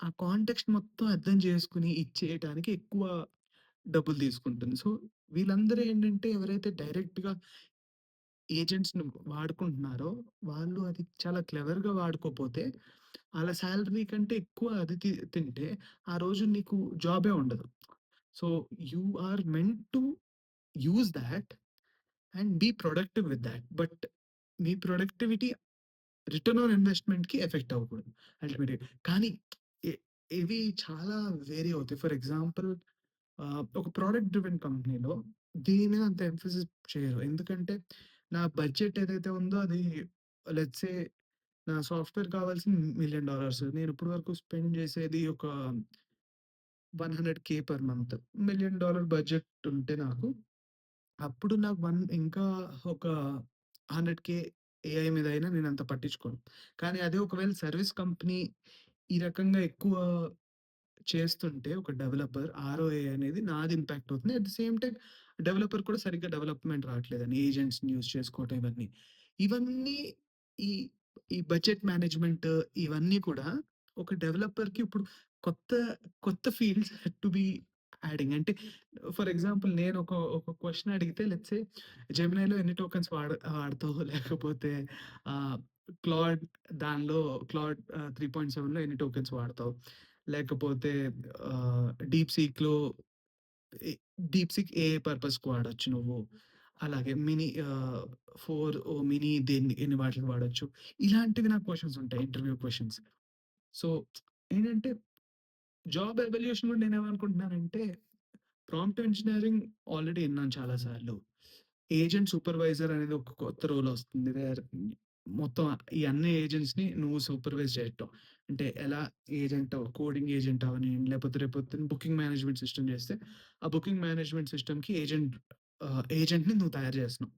ఆ కాంటెక్స్ట్ మొత్తం అర్థం చేసుకొని ఇచ్చేయటానికి ఎక్కువ డబ్బులు తీసుకుంటుంది. సో, వీళ్ళందరూ ఏంటంటే ఎవరైతే డైరెక్ట్‌గా ఏజెంట్స్‌ని వాడుకుంటున్నారో, వాళ్ళు అది చాలా క్లెవర్‌గా వాడుకోపోతే, ఆళ్ళ సాలరీ కంటే ఎక్కువ అది తింటే, ఆ రోజు నీకు జాబే ఉండదు. So, you are meant to use that and be productive with that. But మీ ప్రొడక్టివిటీ రిటర్న్ ఆన్ ఇన్వెస్ట్‌మెంట్‌కి ఎఫెక్ట్ అవ్వకూడదు అల్టిమేట్‌గా. కానీ ఇ ఇవి చాలా వేరీ అవుతాయి. ఫర్ ఎగ్జాంపుల్ ఒక ప్రొడక్ట్ డ్రివెన్ కంపెనీలో దీని మీద అంత ఎంఫసిస్ చేయరు. ఎందుకంటే నా బడ్జెట్ ఏదైతే ఉందో అది లెట్స్ సే నా సాఫ్ట్‌వేర్ కావాల్సింది $1,000,000 నేను ఇప్పటి వరకు స్పెండ్ చేసేది ఒక 100,000 పర్ మంత్. $1,000,000 బడ్జెట్ ఉంటే నాకు అప్పుడు నాకు ఇంకా ఒక 100,000 ఏఐ మీద అయినా నేనంత పట్టించుకోను. కానీ అదే ఒకవేళ సర్విస్ కంపెనీ ఈ రకంగా ఎక్కువ చేస్తుంటే ఒక డెవలపర్ ఆర్‌ఓఏ అనేది నాది ఇంపాక్ట్ అవుతుంది. At the same time developer కూడా సరిగ్గా డెవలప్‌మెంట్ రావట్లేదని ఏజెంట్స్‌ని యూజ్ చేసుకోవటం ఇవన్నీ. ఇవన్నీ ఈ ఈ బడ్జెట్ మేనేజ్‌మెంట్ ఇవన్నీ కూడా ఒక డెవలపర్‌కి ఇప్పుడు కొత్త కొత్త ఫీల్డ్స్ టు బి యాడింగ్. అంటే ఫర్ ఎగ్జాంపుల్ నేను ఒక క్వెషన్ అడిగితే లెట్స్ సే జెమినైలో ఎన్ని టోకెన్స్ వాడతావు? లేకపోతే ఆహ్, క్లాడ్ దానిలో క్లాడ్ 3.7లో ఎన్ని టోకెన్స్ వాడతావు? లేకపోతే డీప్‌సీక్‌లో ఎ డీప్‌సీక్ ఏ పర్పస్‌కి వాడొచ్చు నువ్వు. అలాగే 4 మినీ ఎన్ని వాటికి వాడొచ్చు. ఇలాంటివి నాకు క్వెషన్స్ ఉంటాయి. Interview questions. సో, ఏంటంటే జాబ్ ఎవల్యూషన్ కూడా నేనేమనుకుంటున్నానంటే ప్రాంప్ట్ ఇంజినీరింగ్ ఆల్రెడీ ఇన్నాను చాలా సార్లు. ఏజెంట్ సూపర్వైజర్ అనేది ఒక కొత్త రోలొస్తుంది. మొత్తం ఈ అన్ని ఏజెంట్స్‌ని నువ్వు సూపర్వైజ్ చేయటం. అంటే ఎలా కోడింగ్ ఏజెంట్ అవ్వనియండి, లేకపోతే రేపొద్దున బుకింగ్ మేనేజ్మెంట్ సిస్టమ్ చేస్తే, ఆ బుకింగ్ మేనేజ్మెంట్ సిస్టమ్‌కి ఏజెంట్‌ని నువ్వు తయారు చేస్తున్నావు.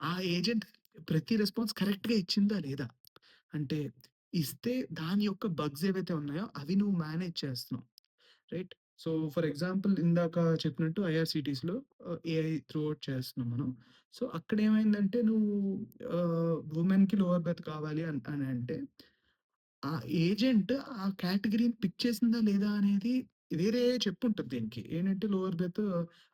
ఆ ఏజెంట్ ప్రతి రెస్పాన్స్ కరెక్ట్‌గా ఇచ్చిందా లేదా? అంటే ఇస్తే దాని యొక్క బగ్స్ ఏవైతే ఉన్నాయో అవి నువ్వు మేనేజ్ చేస్తున్నావు. రైట్. సో, ఫర్ ఎగ్జాంపుల్ ఇందాక చెప్పినట్టు ఐఆర్‌సీటీస్‌లో ఏఐ త్రూ ఔట్ చేస్తున్నాం మనం. సో, అక్కడేమైందంటే నువ్వు వుమెన్‌కి లోవర్ బెర్త్ కావాలి అనంటే, ఆ ఏజెంట్ ఆ కేటగరీని పిక్ చేసిందా లేదా అనేది వేరే చెప్పుంటది దీనికి. ఏంటంటే లోవర్ బెర్త్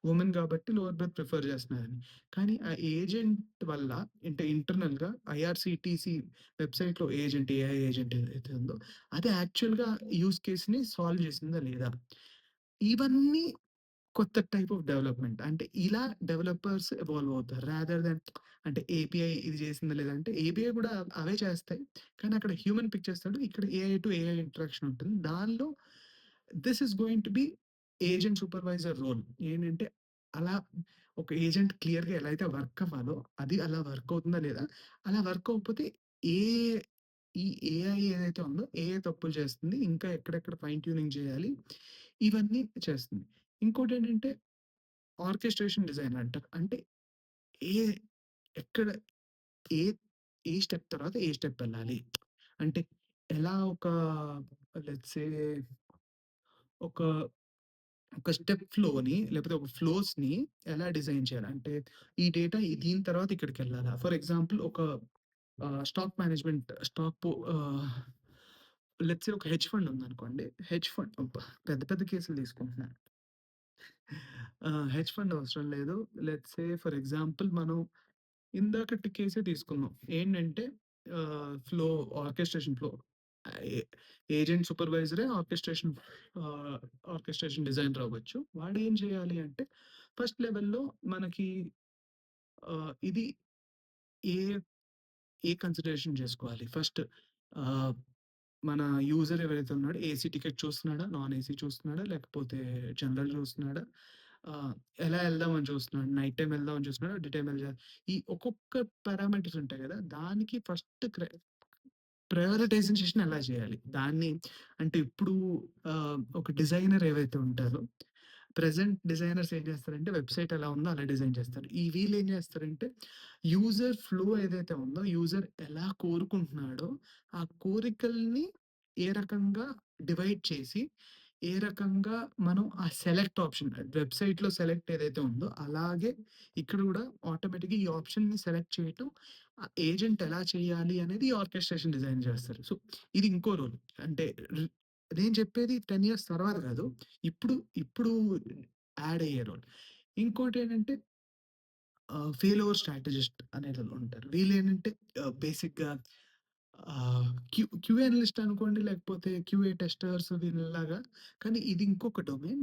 వుమెన్ కాబట్టి లోవర్ బెర్త్ ప్రిఫర్ చేస్తున్నారని. కానీ ఆ ఏజెంట్ వల్ల అంటే ఇంటర్నల్‌గా ఐఆర్‌సీటీసీ వెబ్‌సైట్‌లో ఏఐ ఏజెంట్ ఏదైతే ఉందో అది యాక్చువల్‌గా యూజ్ కేస్‌ని సాల్వ్ చేసిందా లేదా? ఇవన్నీ కొత్త టైప్ ఆఫ్ డెవలప్‌మెంట్. అంటే ఇలా డెవలపర్స్ ఎవాల్వ్ అవుతారు. రాదర్ దాన్ అంటే ఏపీఐ ఇది చేసిందా లేదా అంటే ఏపీఐ కూడా అవే చేస్తాయి. కానీ అక్కడ హ్యూమన్ పిక్ చేస్తాడు. ఇక్కడ ఏఐ టు ఏఐ ఇంటరాక్షన్ ఉంటుంది. దానిలో this is going to be agent supervisor role. ఏంటంటే అలా ఒక ఏజెంట్ క్లియర్‌గా ఎలా అయితే వర్క్ అవ్వాలో అది అలా వర్క్ అవుతుందా లేదా? అలా వర్క్ అవ్వకపోతే ఏ ఈ ఏఐ ఏదైతే ఉందో ఏఐ తప్పులు చేస్తుంది. ఇంకా ఎక్కడెక్కడ ఫైన్ ట్యూనింగ్ చేయాలి. ఇవన్నీ చేస్తుంది. ఇంకోటేంటంటే ఆర్కెస్ట్రేషన్ డిజైన్ అంటారు. అంటే ఏ ఎక్కడ ఏ ఏ స్టెప్ తర్వాత ఏ స్టెప్ వెళ్ళాలి. అంటే ఎలా లెట్స్ సే ఒక ఒక స్టెప్ ఫ్లోని లేకపోతే ఒక ఫ్లోస్‌ని ఎలా డిజైన్ చేయాలి. అంటే ఈ డేటా దీని తర్వాత ఇక్కడికెళ్ళాలా. For example stock management let's say ఒక హెడ్జ్ ఫండ్ ఉందనుకోండి. హెడ్జ్ ఫండ్ అబ్బా! పెద్ద పెద్ద కేసులు తీసుకుంటున్నాను. హెడ్జ్ ఫండ్ అవసరం లేదు. లెట్స్ సే ఫర్ ఎగ్జాంపుల్ మనం ఇందాకటి కేసే తీసుకుందాం. ఏంటంటే ఫ్లో ఆర్కెస్ట్రేషన్ ఫ్లో. ఏ ఏజెంట్ సూపర్వైజరే ఆహ్, ఆర్కెస్ట్రేషన్ డిజైనర్ అవ్వచ్చు. వాడేం చేయాలి అంటే ఫస్ట్ లెవెల్‌లో మనకి ఇది ఏ ఏ కన్సిడరేషన్ చేసుకోవాలి? ఫస్ట్ ఆహ్, మన యూజర్ ఎవరైతే ఉన్నాడో ఏసీ టికెట్ చూస్తున్నాడా? నాన్ ఏసీ చూస్తున్నాడా? లేకపోతే జనరల్ చూస్తున్నాడా? ఆహ్, ఎలా ఎళ్దామని చూస్తున్నాడు? నైట్ టైమ్ ఎళ్దామని చూస్తున్నాడా? డే టైమ్ ఈ ఒక్కొక్క పారామీటర్స్ ఉంటాయి గదా! దానికి ఫస్ట్ ప్రయారిటైజేషన్ ఎలా చేయాలి? దాన్ని అంటే ఇప్పుడు ఒక డిజైనర్ ఏవైతే ఉంటారో, ప్రెజెంట్ డిజైనర్స్ ఏం చేస్తారంటే వెబ్‌సైట్ ఎలా ఉందో అలా డిజైన్ చేస్తారు. ఈ వీళ్ళేం చేస్తారంటే యూజర్ ఫ్లో ఏదైతే ఉందో, యూజర్ ఎలా కోరుకుంటున్నాడో, ఆ కోరికల్ని ఏ రకంగా డివైడ్ చేసి, ఏ రకంగా మనం ఆ సెలెక్ట్ ఆప్షన్ వెబ్‌సైట్‌లో సెలెక్ట్ ఏదైతే ఉందో, అలాగే ఇక్కడ కూడా ఆటోమేటిక్‌గా ఈ ఆప్షన్‌ని సెలెక్ట్ చేయటం ఏజెంట్ ఎలా చేయాలి అనేది ఆర్కెస్ట్రేషన్ డిజైన్ చేస్తారు. సో, ఇది ఇంకో రోల్. అంటే ర్ నేను చెప్పేది 10 ఇయర్స్ తర్వాత కాదు. ఇప్పుడు, ఇప్పుడు యాడ్ అయ్యే రోల్. ఇంకోటేంటంటే ఫెయిల్ ఓవర్ స్ట్రాటజిస్ట్ అనేటోళ్ళుంటారు. వీళ్ళేంటంటే బేసిక్‌గా క్యూఏ అనలిస్ట్ అనుకోండి, లేకపోతే క్యూఏ టెస్టర్స్ వీళ్ళలాగా. కానీ ఇది ఇంకొక డొమైన్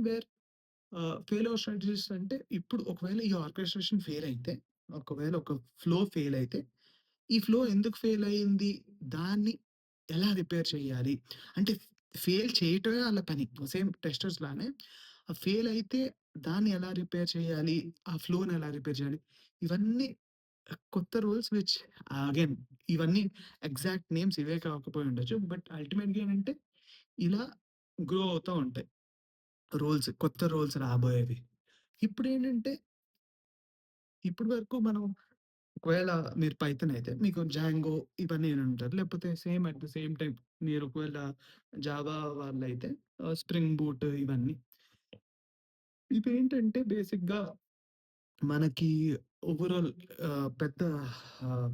ఫెయిల్ ఓవర్ స్ట్రాటజిస్ట్ అంటే ఇప్పుడు ఒకవేళ ఈ ఆర్కెస్ట్రేషన్ ఫెయిల్ అయితే, ఒకవేళ ఒక ఫ్లో ఫెయిల్ అయితే ఈ ఫ్లో ఎందుకు ఫెయిల్ అయింది? దాన్ని ఎలా రిపేర్ చేయాలి? అంటే ఫెయిల్ చేయటమే ఆళ్ళ పని. సేమ్ టెస్టర్స్ లానే ఫెయిల్ అయితే దాన్ని ఎలా రిపేర్ చేయాలి? ఆ ఫ్లోని ఎలా రిపేర్ చేయాలి? ఇవన్నీ కొత్త రూల్స్ విచ్ అగైన్ ఇవన్నీ ఎగ్జాక్ట్ నేమ్స్ ఇవే కాకపోయి ఉండొచ్చు. బట్ అల్టిమేట్‌గా ఏంటంటే ఇలా గ్రో అవుతా ఉంటాయి. కొత్త రూల్స్ రాబోయేవి. ఇప్పుడేంటంటే ఇప్పటి వరకు మనం ఒకవేళ మీరు పైథాన్ అయితే మీకు జాంగో ఇవన్నీ ఉంటారు. లేకపోతే same at the same time మీరు ఒకవేళ జావా వాళ్ళైతే స్ప్రింగ్ బూట్ ఇవన్నీ. ఇవేంటంటే బేసిక్‌గా మనకి ఓవరాల్ పెద్ద ఆహ్,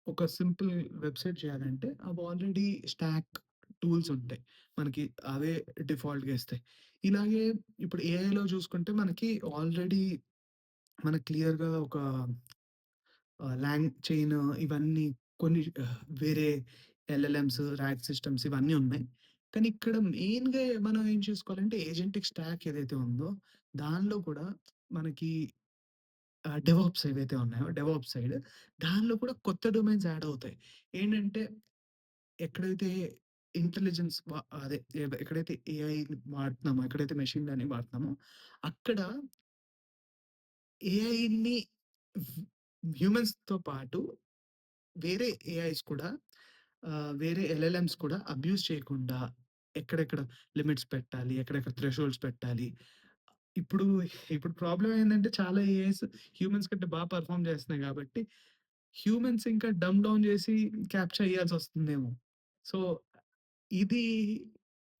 ఒక సింపుల్ వెబ్‌సైట్ చేయాలంటే అవి ఆల్రెడీ స్టాక్ టూల్స్ ఉంటాయి. మనకి అవే డిఫాల్ట్‌గా ఇస్తాయి. ఇలాగే ఇప్పుడు ఏఐలో చూసుకుంటే మనకి ఆల్రెడీ మనకు క్లియర్‌గా ఒక చైన్ ఇవన్నీ కొన్ని వేరే ఎల్ఎల్ఎమ్స్, రాగ్ సిస్టమ్స్ ఇవన్నీ ఉన్నాయి. కానీ ఇక్కడ మెయిన్‌గా మనం ఏం చేసుకోవాలంటే ఏజెంటిక్ స్టాక్ ఏదైతే ఉందో, దానిలో కూడా మనకి డెవాప్స్ ఏవైతే ఉన్నాయో, డెవాప్స్ సైడ్ దానిలో కూడా కొత్త డొమైన్స్ యాడ్ అవుతాయి. ఏంటంటే ఎక్కడైతే ఇంటెలిజెన్స్ అదే ఎక్కడైతే ఏఐని వాడుతున్నామో, ఎక్కడైతే మెషిన్ లెర్నింగ్ వాడుతున్నామో, అక్కడ ఏఐని హ్ హ్యూమన్స్‌తో పాటు వేరే ఏఐస్ కూడా వేరే ఎల్ఎల్ఎమ్స్ కూడా అబ్యూజ్ చేయకుండా ఎక్కడెక్కడ లిమిట్స్ పెట్టాలి, ఎక్కడెక్కడ థ్రెషోల్డ్స్ పెట్టాలి. ఇప్పుడు, ఇప్పుడు ప్రాబ్లమ్ ఏందంటే చాలా ఏఐస్ హ్యూమన్స్ కంటే పెర్ఫార్మ్ చేస్తున్నాయి కాబట్టి, హ్యూమన్స్ ఇంకా డమ్ డౌన్ చేసి క్యాప్చర్ చేయాల్సొస్తుందేమో. సో, ఇది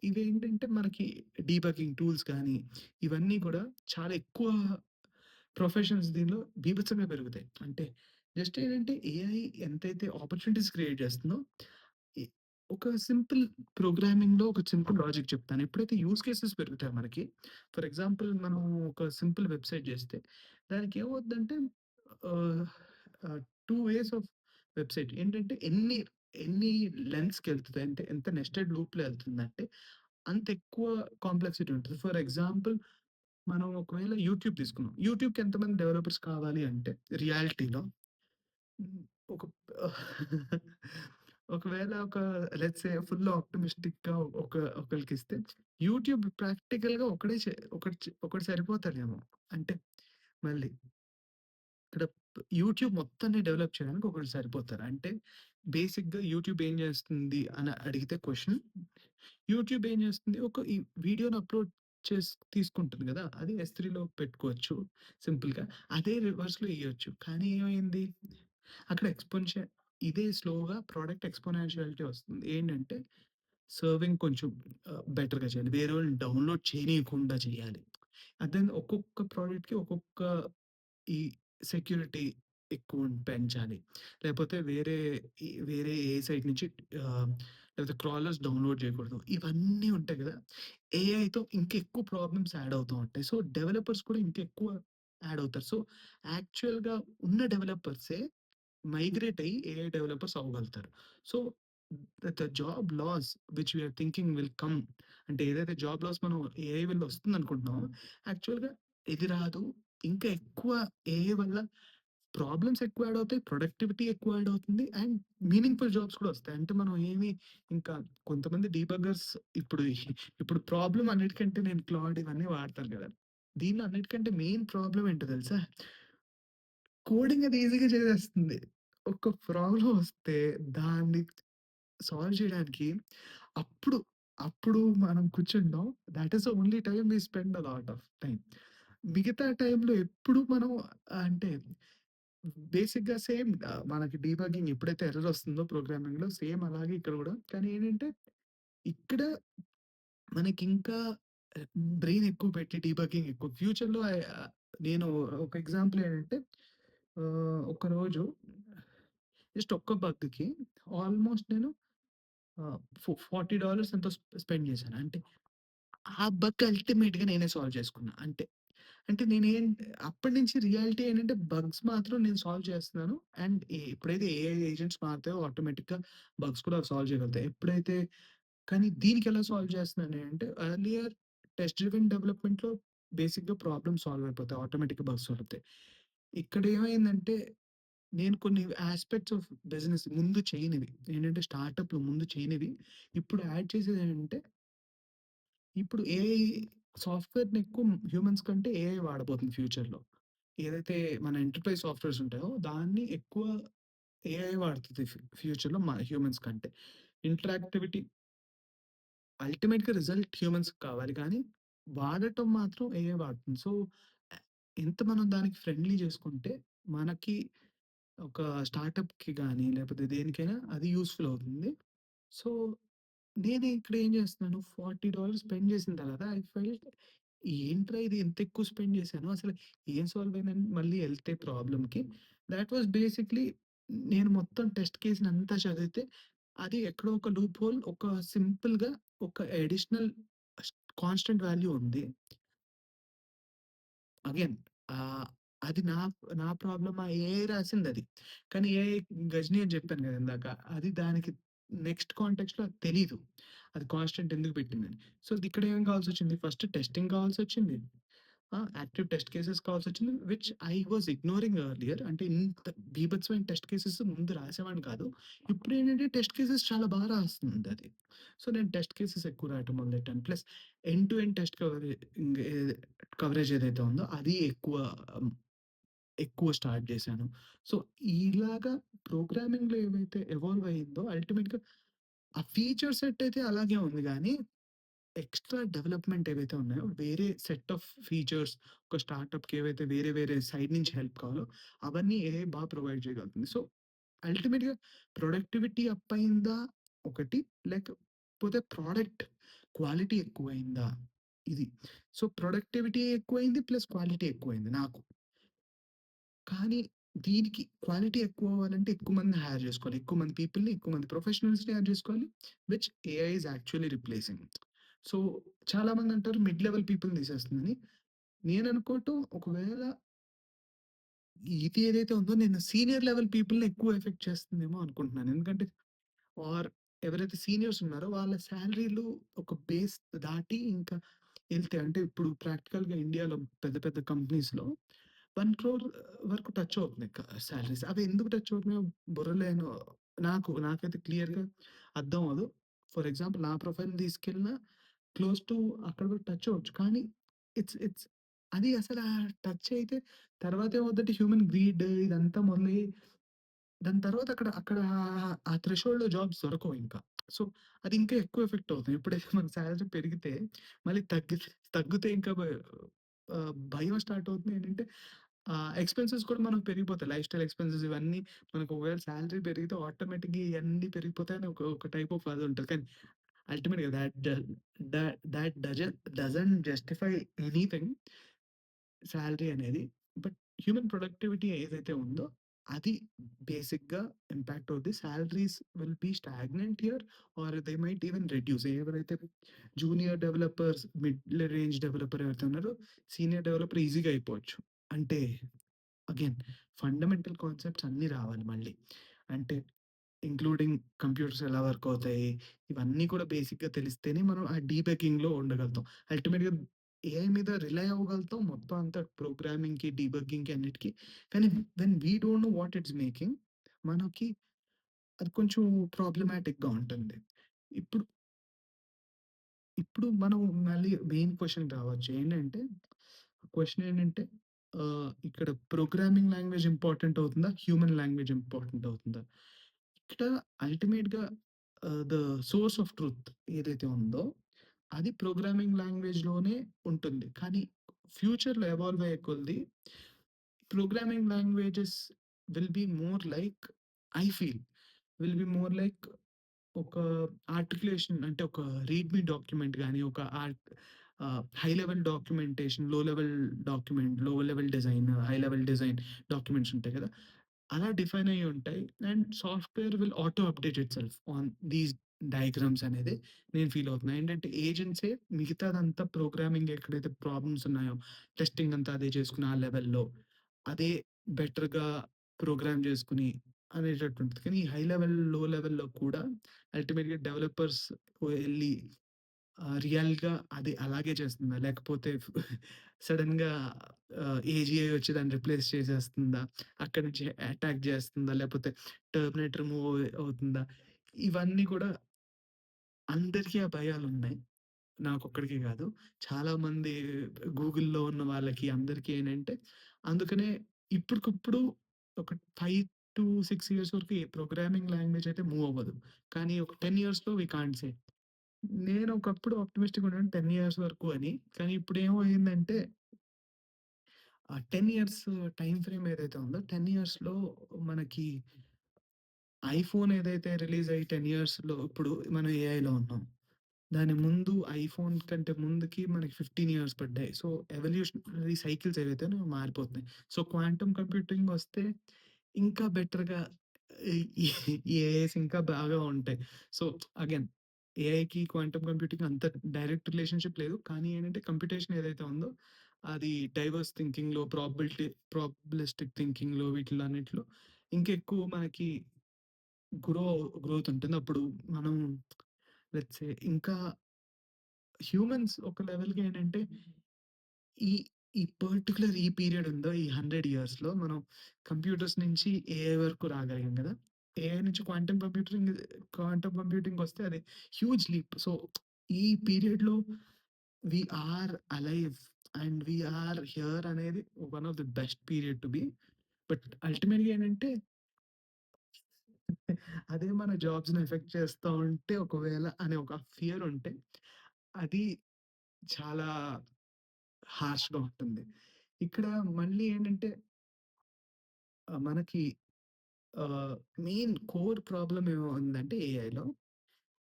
ఇవేంటంటే మనకి డీబగ్గింగ్ టూల్స్ కానీ, ఇవన్నీ కూడా చాలా ఎక్కువ ప్రొఫెషన్స్ దీనిలో బీభత్సంగా పెరుగుతాయి. అంటే జస్ట్ ఏంటంటే ఏఐ ఎంతైతే ఆపర్చునిటీస్ క్రియేట్ చేస్తుందో, ఎ ఒక సింపుల్ ప్రోగ్రామింగ్‌లో ఒక సింపుల్ లాజిక్ చెప్తాను. ఎప్పుడైతే యూజ్ కేసెస్ పెరుగుతాయో మనకి, ఫర్ ఎగ్జాంపుల్ మనం ఒక సింపుల్ వెబ్‌సైట్ చేస్తే దానికి ఏమవుద్దంటే ఆహ్, ఆహ్, 2 వేస్ ఆఫ్ వెబ్‌సైట్ ఏంటంటే ఎన్ని లెంగ్త్స్‌కెళ్తది అంటే ఎంత నెస్టెడ్ లూప్‌లో ఎళ్తుందంటే అంత ఎక్కువ కాంప్లెక్సిటీ ఉంటది. ఫర్ ఎగ్జాంపుల్ మనం ఒకవేళ యూట్యూబ్ తీసుకున్నాం. యూట్యూబ్‌కి ఎంతమంది డెవలపర్స్ కావాలి అంటే రియాలిటీలో హ్మ్. ఒక ఒకవేళ లెట్స్ సే ఫుల్ ఆప్టిమిస్టిక్‌గా ఒకళ్ళకిస్తే యూట్యూబ్ ప్రాక్టికల్‌గా ఒకడు సరిపోతాడేమో. అంటే మళ్ళీ ఇక్కడ యూట్యూబ్ మొత్తాన్ని డెవలప్ చేయడానికి ఒకళ్ళు సరిపోతారు. అంటే బేసిక్‌గా యూట్యూబ్ ఏం చేస్తుంది అని అడిగితే క్వెషన్ యూట్యూబ్ ఏం చేస్తుంది, ఈ వీడియోని అప్‌లోడ్ తీసుకుంటుంది గదా! అది ఎస్3లో పెట్టుకోవచ్చు సింపుల్‌గా. అదే రివర్స్‌లో ఎయొచ్చు. కానీ ఏమైంది, అక్కడ ఇదే స్లోగా ప్రొడక్ట్ ఎక్స్‌పోనెన్షియాలిటీ వస్తుంది. ఏంటంటే సర్వింగ్ కొంచెం బెటర్‌గా చేయాలి. వేరేవాళ్ళని డౌన్‌లోడ్ చేయనీయకుండా చేయాలి. ఒక్కొక్క ప్రొడక్ట్‌కి ఒక్కొక్క ఈ సెక్యూరిటీ పెంచాలి. లేకపోతే వేరే ఏ సైట్ నుంచి ఆహ్ లేకపోతే క్రాలర్స్ డౌన్‌లోడ్ చేయకూడదు. ఇవన్నీ ఉంటాయి గదా! ఏఐతో ఇంకెక్కువ ప్రాబ్లమ్స్ యాడ్ అవుతూ ఉంటాయి. సో, డెవలపర్స్ కూడా ఇంకెక్కువ యాడ్ అవుతారు. సో, యాక్చువల్‌గా ఉన్న డెవలపర్సే మైగ్రేట్ అయ్యి ఏఐ డెవలపర్స్ అవ్వగలుగుతారు. So, the job loss which we are thinking will come అంటే ఏదైతే జాబ్ లాస్ మనం ఏఐ వల్ల వస్తుందనుకుంటున్నామో, యాక్చువల్‌గా ఇది రాదు. ఇంకా ఎక్కువ ఏఐ వల్ల ప్రాబ్లమ్స్ ఎక్కువ యాడ్ అవుతాయి. ప్రొడక్టివిటీ ఎక్కువ యాడ్ అవుతుంది. అండ్ మీనింగ్‌ఫుల్ జాబ్స్ కూడా వస్తాయి. అంటే మనం ఏమి ఇంకా కొంతమంది డీబగ్గర్స్ ఇప్పుడు ఇప్పుడు ప్రాబ్లమ్ అన్నిటికంటే నేను క్లాడ్ ఇవన్నీ వాడతాను గదా! దీనిలో అన్నిటికంటే మెయిన్ ప్రాబ్లమ్ ఏంటో తెలుసా? కోడింగ్ అది ఈజీగా చేసేస్తుంది. ఒక ప్రాబ్లమ్ వస్తే దాన్ని సాల్వ్ చేయడానికి అప్పుడు, అప్పుడు మనం కూర్చుంటాం. That is the only time we spend a lot of time. మిగతా టైంలో ఎప్పుడు మనం అంటే బేసిక్‌గా సేమ్ మనకి డీబగ్గింగ్ ఎప్పుడైతే ఎర్రర్ వస్తుందో ప్రోగ్రామింగ్‌లో సేమ్ అలాగే ఇక్కడ గూడా. కానీ ఏంటంటే ఇక్కడ మనకింకా బ్రెయిన్ ఎక్కువ పెట్టి డీబగ్గింగ్ ఎక్కువ. ఫ్యూచర్‌లో నేను ఒక ఎగ్జాంపుల్ ఏంటంటే ఒకరోజు జస్ట్ ఒక్క బగ్‌కి ఆల్‌మోస్ట్ నేను $40 ఎంతో స్పెండ్ చేశాను. అంటే ఆ బగ్ అల్టిమేట్‌గా నేనే సాల్వ్ చేసుకున్నా. అంటే అప్పటినుంచి రియాలిటీ ఏంటంటే బగ్స్ మాత్రం నేను సాల్వ్ చేస్తున్నాను. అండ్ ఎప్పుడైతే ఏఐ ఏజెంట్స్ మారుతాయో ఆటోమేటిక్‌గా బగ్స్ కూడా సాల్వ్ చేయగలుగుతాయి. కానీ దీనికెలా సాల్వ్ చేస్తున్నాను అంటే ఎర్లియర్ టెస్ట్ డ్రివెన్ డెవలప్‌మెంట్‌లో బేసిక్‌గా ప్రాబ్లమ్స్ సాల్వ్ అయిపోతాయి. ఆటోమేటిక్‌గా బగ్స్ సాల్వ్ అవుతాయి. ఇక్కడ ఏమైందంటే నేను కొన్ని యాస్పెక్ట్స్ ఆఫ్ బిజినెస్ ముందు చేయనివి ఏంటంటే స్టార్టప్‌లో ముందు చేయనివి ఇప్పుడు యాడ్ చేసేదేంటంటే ఇప్పుడు ఏఐ సాఫ్ట్‌వేర్‌ని ఎక్కువ హ్యూమన్స్ కంటే ఏఐ వాడబోతుంది ఫ్యూచర్‌లో. ఏదైతే మన ఎంటర్‌ప్రైజ్ సాఫ్ట్‌వేర్స్ ఉంటాయో దాన్ని ఎక్కువ ఏఐ వాడుతది ఫ్యూచర్‌లో హ్యూమన్స్ కంటే. ఇంటరాక్టివిటీ అల్టిమేట్‌గా రిజల్ట్ హ్యూమన్స్‌కి కావాలి కానీ, వాడటం మాత్రం ఏఐ వాడుతుంది. సో, ఆహ్, ఎంత మనం దానికి ఫ్రెండ్లీ చేసుకుంటే, మనకి ఒక స్టార్టప్‌కి గాని, లేకపోతే దేనికైనా అది యూజ్‌ఫుల్ అవుతుంది. సో, నేను ఇక్కడ ఏం చేస్తున్నాను, $40 స్పెండ్ చేసిన తర్వాత ఐ ఫెల్ట్ ఏంట్రా ఇది ఇంత ఎక్కువ స్పెండ్ చేశాను. అసలు ఏం సాల్వ్ అయిందని మళ్ళీ ఎళ్తే ప్రాబ్లమ్‌కి థాట్ వాస్ బేసిక్‌లీ నేను మొత్తం టెస్ట్ కేస్‌నంతా చదివితే అది ఎక్కడో ఒక లూప్ హోల్ ఒక సింపుల్‌గా ఒక అడిషనల్ స్ కాన్స్టెంట్ వాల్యూ ఉంది. అగైన్ ఆహ్, అది నా ప్రాబ్లమా? ఏఐ రాసిందది. కానీ ఏఐ గజని అని చెప్పాను గదా! ఇందాక. అది దానికి నెక్స్ట్ కాంటెక్స్ట్‌లో అది తెలీదు. అది కాన్స్టెంట్ ఎందుకు పెట్టిందని. సో, ఇక్కడ ఏం కావాల్సొచ్చింది? ఫస్ట్ టెస్టింగ్ కావాల్సొచ్చింది. యాక్టివ్ టెస్ట్ కేసెస్ కావాల్సొచ్చింది. Which I was ignoring earlier. అంటే ఇంత బీభత్సమైన టెస్ట్ కేసెస్ ముందు రాసేవాడిని కాదు. ఇప్పుడేంటంటే టెస్ట్ కేసెస్ చాలా రాస్తుందది. సో, నేను టెస్ట్ కేసెస్ ఎక్కువ రాయటం మొదలెట్టాను. Plus end to end test coverage ఏదైతే ఉందో అది హ్మ్, ఎక్కువ స్టార్ట్ చేశాను. సో, ఇలాగా ప్రోగ్రామింగ్‌లో ఏవైతే ఎవాల్వ్ అయిందో అల్టిమేట్‌గా ఆ ఫీచర్ సెట్ అయితే అలాగే ఉంది గానీ ఎక్స్‌ట్రా డెవలప్‌మెంట్ ఏవైతే ఉన్నాయో, వేరే సెట్ ఆఫ్ ఫీచర్స్ ఒక స్టార్టప్‌కి ఏవైతే వేరే వేరే సైడ్ నుంచి హెల్ప్ కావాలో, అవన్నీ ఏఐ ప్రొవైడ్ చేయగలుగుతుంది. సో, అల్టిమేట్‌గా ప్రొడక్టివిటీ అప్ అయిందా ఒకటి, లేకపోతే ప్రొడక్ట్ క్వాలిటీ ఎక్కువయిందా? ఇది. సో, ప్రొడక్టివిటీ ఎక్కువైంది ప్లస్ క్వాలిటీ ఎక్కువైంది నాకు. కానీ దీనికి క్వాలిటీ ఎక్కువవ్వాలంటే ఎక్కువ మందిని హైర్ జేసుకోవాలి. ఎక్కువ మంది పీపుల్‌ని, ఎక్కువ మంది ప్రొఫెషనల్స్‌ని హైర్ జేసుకోవాలి. Which AI is actually replacing. So, చాలామందంటారు మిడ్ లెవెల్ పీపుల్‌ని తీసేస్తుందని. నేననుకోవటం ఒకవేళ ఇది ఏదైతే ఉందో నేను సీనియర్ లెవెల్ పీపుల్‌ని ఎక్కువ ఎఫెక్ట్ చేస్తుందేమో అనుకుంటున్నాను. ఎందుకంటే ఆర్ ఎవరైతే సీనియర్స్ ఉన్నారో వాళ్ళ సాలరీలు ఒక బేస్ దాటి ఇంకా ఎళ్తాయి. అంటే ఇప్పుడు ప్రాక్టికల్‌గా ఇండియాలో పెద్ద పెద్ద కంపెనీస్‌లో 1,00,00,000 వరకు టచ్ అవుతున్నాయి సాలరీస్. అవి ఎందుకు టచ్ అవుతున్నాయో బుర్రలేను నాకైతే క్లియర్‌గా అర్థం అవ్వదు. ఫర్ ఎగ్జాంపుల్ నా ప్రొఫైల్ తీసుకెళ్ళినా క్లోజ్ టు అక్కడ వరకు టచ్ అవ్వచ్చు. కానీ ఇట్స్ అది అసల టచ్ అయితే తర్వాత ఏమవుద్దంటే హ్యూమన్ గ్రీడ్ ఇదంతా మొదలయ్యి దాని తర్వాత అక్కడ ఆ థ్రెషోల్డ్‌లో జాబ్స్ దొరకవింక. సో, అది ఇంకా ఎక్కువ ఎఫెక్ట్ అవుతుంది. ఎప్పుడైతే మన సాలరీ పెరిగితే మళ్ళీ తగ్గితే ఇంకా భయం స్టార్ట్ అవుతుంది. ఏంటంటే ఎక్స్‌పెన్సెస్ కూడా మనకు పెరిగిపోతాయి. లైఫ్ స్టైల్ ఎక్స్‌పెన్సెస్ ఇవన్నీ మనకు ఒకవేళ సాలరీ పెరిగితే ఆటోమేటిక్‌గా ఇయన్నీ పెరిగిపోతాయని ఒక టైప్ ఆఫ్ అదుంటది. కానీ అల్టిమేట్‌గా డజంట్ జస్టిఫై ఎనీథింగ్ సాలరీ అనేది. బట్ హ్యూమన్ ప్రొడక్టివిటీ ఏదైతే ఉందో అది బేసిక్‌గా ఇంపాక్ట్ అవుద్ది. Salaries will be stagnant here or they might even reduce. ఎవరైతే junior developers, mid range developer ఎవరైతే ఉన్నారో, సీనియర్ డెవలపర్ ఈజీగా అయిపోవచ్చు. అంటే అగైన్ ఫండమెంటల్ కాన్సెప్ట్స్ అన్నీ రావాలి మళ్ళీ. అంటే ఇంక్లూడింగ్ కంప్యూటర్స్ ఎలా వర్క్ అవుతాయి, ఇవన్నీ కూడా బేసిక్‌గా తెలిస్తేనే మనం ఆ డీబగ్గింగ్‌లో ఉండగలుగుతాం. అల్టిమేట్‌గా ఏఐ మీద రిలై అవ్వగలుగుతాం మొత్తం అంతా ప్రోగ్రామింగ్‌కి, డీబగ్గింగ్‌కి అన్నిటికి. కానీ when we don't know what it's making మనకి అది కొంచెం ప్రాబ్లమాటిక్‌గా ఉంటుంది. ఇప్పుడు ఇప్పుడు మనం మళ్ళీ మెయిన్ క్వెషన్‌కి రావచ్చు. ఏంటంటే, క్వెషన్ ఏంటంటే ఇక్కడ ప్రోగ్రామింగ్ లాంగ్వేజ్ ఇంపార్టెంట్ అవుతుందా? హ్యూమన్ లాంగ్వేజ్ ఇంపార్టెంట్ అవుతుందా? ఇక్కడ అల్టిమేట్‌గా ద సోర్స్ ఆఫ్ ట్రూత్ ఏదైతే ఉందో, అది ప్రోగ్రామింగ్ లాంగ్వేజ్‌లోనే ఉంటుంది. కానీ ఫ్యూచర్‌లో ఎవాల్వ్ అయ్యే కొద్దీ programming languages will be more like I feel will be more like ఒక ఆర్టిక్యులేషన్ అంటే ఒక రీడ్‌మీ డాక్యుమెంట్ గాని, ఒక హై లెవెల్ డాక్యుమెంటేషన్, లో level design, high level design documents ఉంటాయి కదా! అలా డిఫైన్ అయ్యి ఉంటాయి. And software will auto update itself on these diagrams అనేది నేను ఫీల్ అవుతున్నా. ఏంటంటే ఏజెన్సే మిగతాదంతా ప్రోగ్రామింగ్ ఎక్కడైతే ప్రాబ్లమ్స్ ఉన్నాయో, టెస్టింగ్ అంతా అదే చేసుకుని ఆ లెవెల్‌లో అదే బెటర్‌గా ప్రోగ్రామ్ చేసుకొని అనేటట్టు ఉంటది. కానీ హై లెవెల్, లో లెవెల్‌లో కూడా అల్టిమేట్‌గా డెవలపర్స్ ఎళ్లి రియల్‌గా అది అలాగే చేస్తుందా? లేకపోతే సడెన్‌గా ఏజీఐ వచ్చి దాన్ని రిప్లేస్ చేసేస్తుందా? అక్కడి నుంచి అటాక్ చేస్తుందా? లేకపోతే టెర్మినేటర్ మూవ్ అవుతుందా? ఇవన్నీ కూడా అందరికీ ఆ భయాలున్నాయి. నాకొక్కడికే గాదు. చాలామంది గూగుల్‌లో ఉన్న వాళ్ళకి అందరికీ ఏంటంటే, అందుకనే ఇప్పటికిప్పుడు ఒక 5-6 ఇయర్స్ వరకు ఏ ప్రోగ్రామింగ్ లాంగ్వేజ్ అయితే మూవ్ అవ్వదు. కానీ ఒక 10 ఇయర్స్‌లో వి కాంట్ సే. నేను ఒకప్పుడు ఆప్టిమిస్టిక్‌గా ఉన్నాను 10 ఇయర్స్ వరకు అని. కానీ ఇప్పుడేమయిందంటే, ఆ 10 ఇయర్స్ టైమ్ ఫ్రేమ్ ఏదైతే ఉందో 10 ఇయర్స్‌లో మనకి ఐఫోన్ ఏదైతే రిలీజ్ అయ్యి 10 ఇయర్స్‌లో ఇప్పుడు మనం ఏఐలో ఉన్నాం. దాని ముందు ఐఫోన్ కంటే ముందుకి మనకి 15 ఇయర్స్ పడ్డాయి. సో, ఎవల్యూషనరీ సైకిల్స్ ఏవైతే ఉన్నాయో మారిపోతున్నాయి. సో, క్వాంటమ్ కంప్యూటింగ్ వస్తే ఇంకా బెటర్‌గా ఈ ఈ ఏఐస్ ఇంకా బాగా ఉంటాయి. సో, అగైన్ ఏఐకి క్వాంటమ్ కంప్యూటింగ్ అంత డైరెక్ట్ రిలేషన్‌షిప్ లేదు. కానీ ఏంటంటే కంప్యూటేషన్ ఏదైతే ఉందో అది డైవర్స్ థింకింగ్‌లో, ప్రాబబిలిస్టిక్ థింకింగ్‌లో వీటిలో అన్నిట్లో ఇంకెక్కువ మనకి గ్రో గ్రోత్ ఉంటుంది. అప్పుడు మనం లెట్స్ సే ఇంకా హ్యూమన్స్ ఒక లెవెల్‌కి ఏంటంటే, ఈ ఈ పర్టిక్యులర్ ఈ పీరియడ్ ఉందో, ఈ 100 ఇయర్స్‌లో మనం కంప్యూటర్స్ నుంచి ఏఐ వరకు రాగలిగాం గదా! ఏఐ నుంచి క్వాంటమ్ కంప్యూటింగొస్తే అది హ్యూజ్ లీప్. సో, ఈ పీరియడ్‌లో we are alive and we are here అనేది one of the best period to be. But అల్టిమేట్‌గా ఏంటంటే, అదే మన జాబ్స్‌ని ఎఫెక్ట్ చేస్తా ఉంటే ఒకవేళ అనే ఒక ఫియర్ ఉంటే, అది చాలా హార్ష్‌గా ఉంటుంది. ఇక్కడ మళ్ళీ ఏంటంటే మనకి ఆహ్, మెయిన్ కోర్ ప్రాబ్లమ్ ఏమో ఉందంటే ఏఐలో,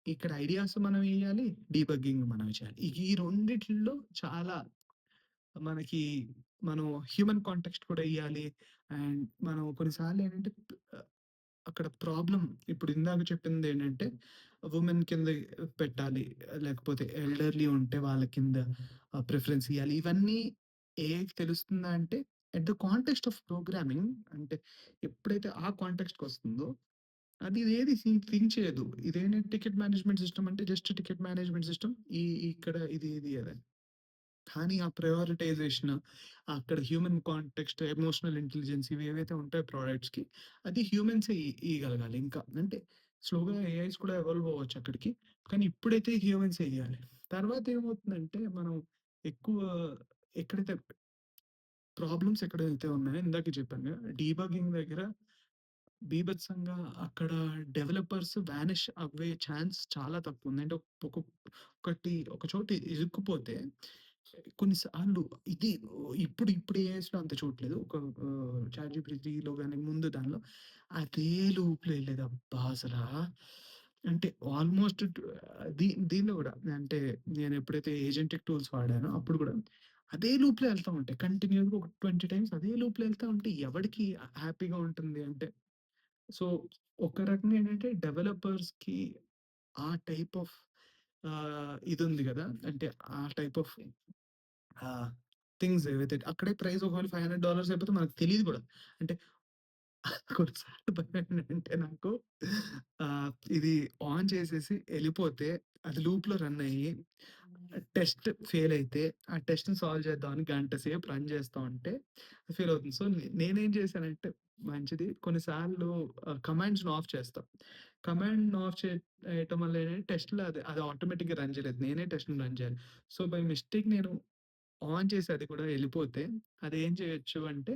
ఇక్కడ ఐడియాస్ మనం ఎయ్యాలి, డీబగ్గింగ్ మనమే చేయాలి. ఈ రెండిట్లో చాలా మనకి మనం హ్యూమన్ కాంటెక్స్ట్ కూడా ఎయ్యాలి. అండ్ మనం కొన్నిసార్లు ఏంటంటే ఆహ్, అక్కడ ప్రాబ్లమ్ ఇప్పుడు ఇందాక చెప్పిందేంటంటే వుమెన్ కింద పెట్టాలి. లేకపోతే ఎల్డర్‌లీ ఉంటే వాళ్ళ కింద ప్రిఫరెన్స్ ఇయ్యాలి. ఇవన్నీ ఏఐకి తెలుస్తుందా అంటే at the context of programming అంటే ఎప్పుడైతే ఆ కాంటెక్స్ట్‌కొస్తుందో అది ఏది థింక్ చేయదు. ఇదేంటంటే టికెట్ మేనేజ్‌మెంట్ సిస్టమ్ అంటే జస్ట్ టికెట్ మేనేజ్‌మెంట్ సిస్టమ్. ఇక్కడ ఇది అదని. కానీ ఆ ప్రయారిటైజేషన్, అక్కడ హ్యూమన్ కాంటెక్స్ట్, ఎమోషనల్ ఇంటెలిజెన్స్ ఇవేవైతే ఉంటాయో ప్రొడక్ట్స్‌కి అది హ్యూమన్సే ఇయ్యగలగాలి ఇంకా. అంటే స్లోగా ఏఐస్ కూడా ఎవాల్వ్ అవ్వచ్చు అక్కడికి. కానీ ఇప్పుడైతే హ్యూమన్సే ఇయ్యాలి. తర్వాత ఏమవుతుందంటే మనం ఎక్కువ ఎక్కడైతే ప్రాబ్లమ్స్ ఎక్కడైతే ఉన్నాయో ఇందాకే చెప్పాను కదా! డీబగింగ్ దగ్గర బీభత్సంగా అక్కడ డెవలపర్స్ వానిష్ అవ్వే ఛాన్స్ చాలా తక్కువుంది. అంటే ఒక చోట ఇరుక్కుపోతే కొన్ని సార్లు ఇది ఇప్పుడు ఏఐస్‌లో అంత చూడట్లేదు. ఒక చాట్‌జీపీటీలో గాని ముందు దానిలో అదే లూప్‌లో ఎళ్ళేది. అబ్బా! అంటే ఆల్‌మోస్ట్ దీనిలో గూడా అంటే నేను ఎప్పుడైతే ఏజెంటిక్ టూల్స్ వాడానో అప్పుడు గూడా అదే లూప్‌లో ఎళ్తా ఉంటాయి. కంటిన్యూ‌గా ఒక 20 టైమ్స్ అదే లూప్‌లో ఎళ్తా ఉంటే ఎవడికి హ్యాపీగా ఉంటుంది అంటే సో, ఒక రకంగా ఏంటంటే డెవలపర్స్‌కి ఆ టైప్ ఆఫ్ ఇదుంది గదా! అంటే ఆ టైప్ ఆఫ్ ఆహ్, థింగ్స్ ఏవైతే అక్కడే ప్రైస్ ఒకవేళ $500 అయిపోతే మనకు తెలీదు గూడా. అంటే కొన్నిసార్లు భయమేంటంటే నాకు ఇది ఆన్ చేసేసి ఎళ్ళిపోతే అది లూప్‌లో రన్ అయ్యి టెస్ట్ ఫెయిల్ అయితే ఆ టెస్ట్‌ని సాల్వ్ చేద్దామని గంట సేపు రన్ చేస్తా ఉంటే ఫెయిల్ అవుతుంది. సో, నేనేం చేశానంటే మంచిది కొన్నిసార్లు కమాండ్స్‌ని ఆఫ్ చేస్తా. కమాండ్‌ని ఆఫ్ చేయటం వల్ల ఏంటంటే టెస్ట్‌లో అది ఆటోమేటిక్‌గా రన్ చేయలేదు. నేనే టెస్ట్‌ని రన్ చేయాలి. సో, బై మిస్టేక్ నేను ఆన్ చేసి అది కూడా ఎళ్ళిపోతే అదేం చేయొచ్చు అంటే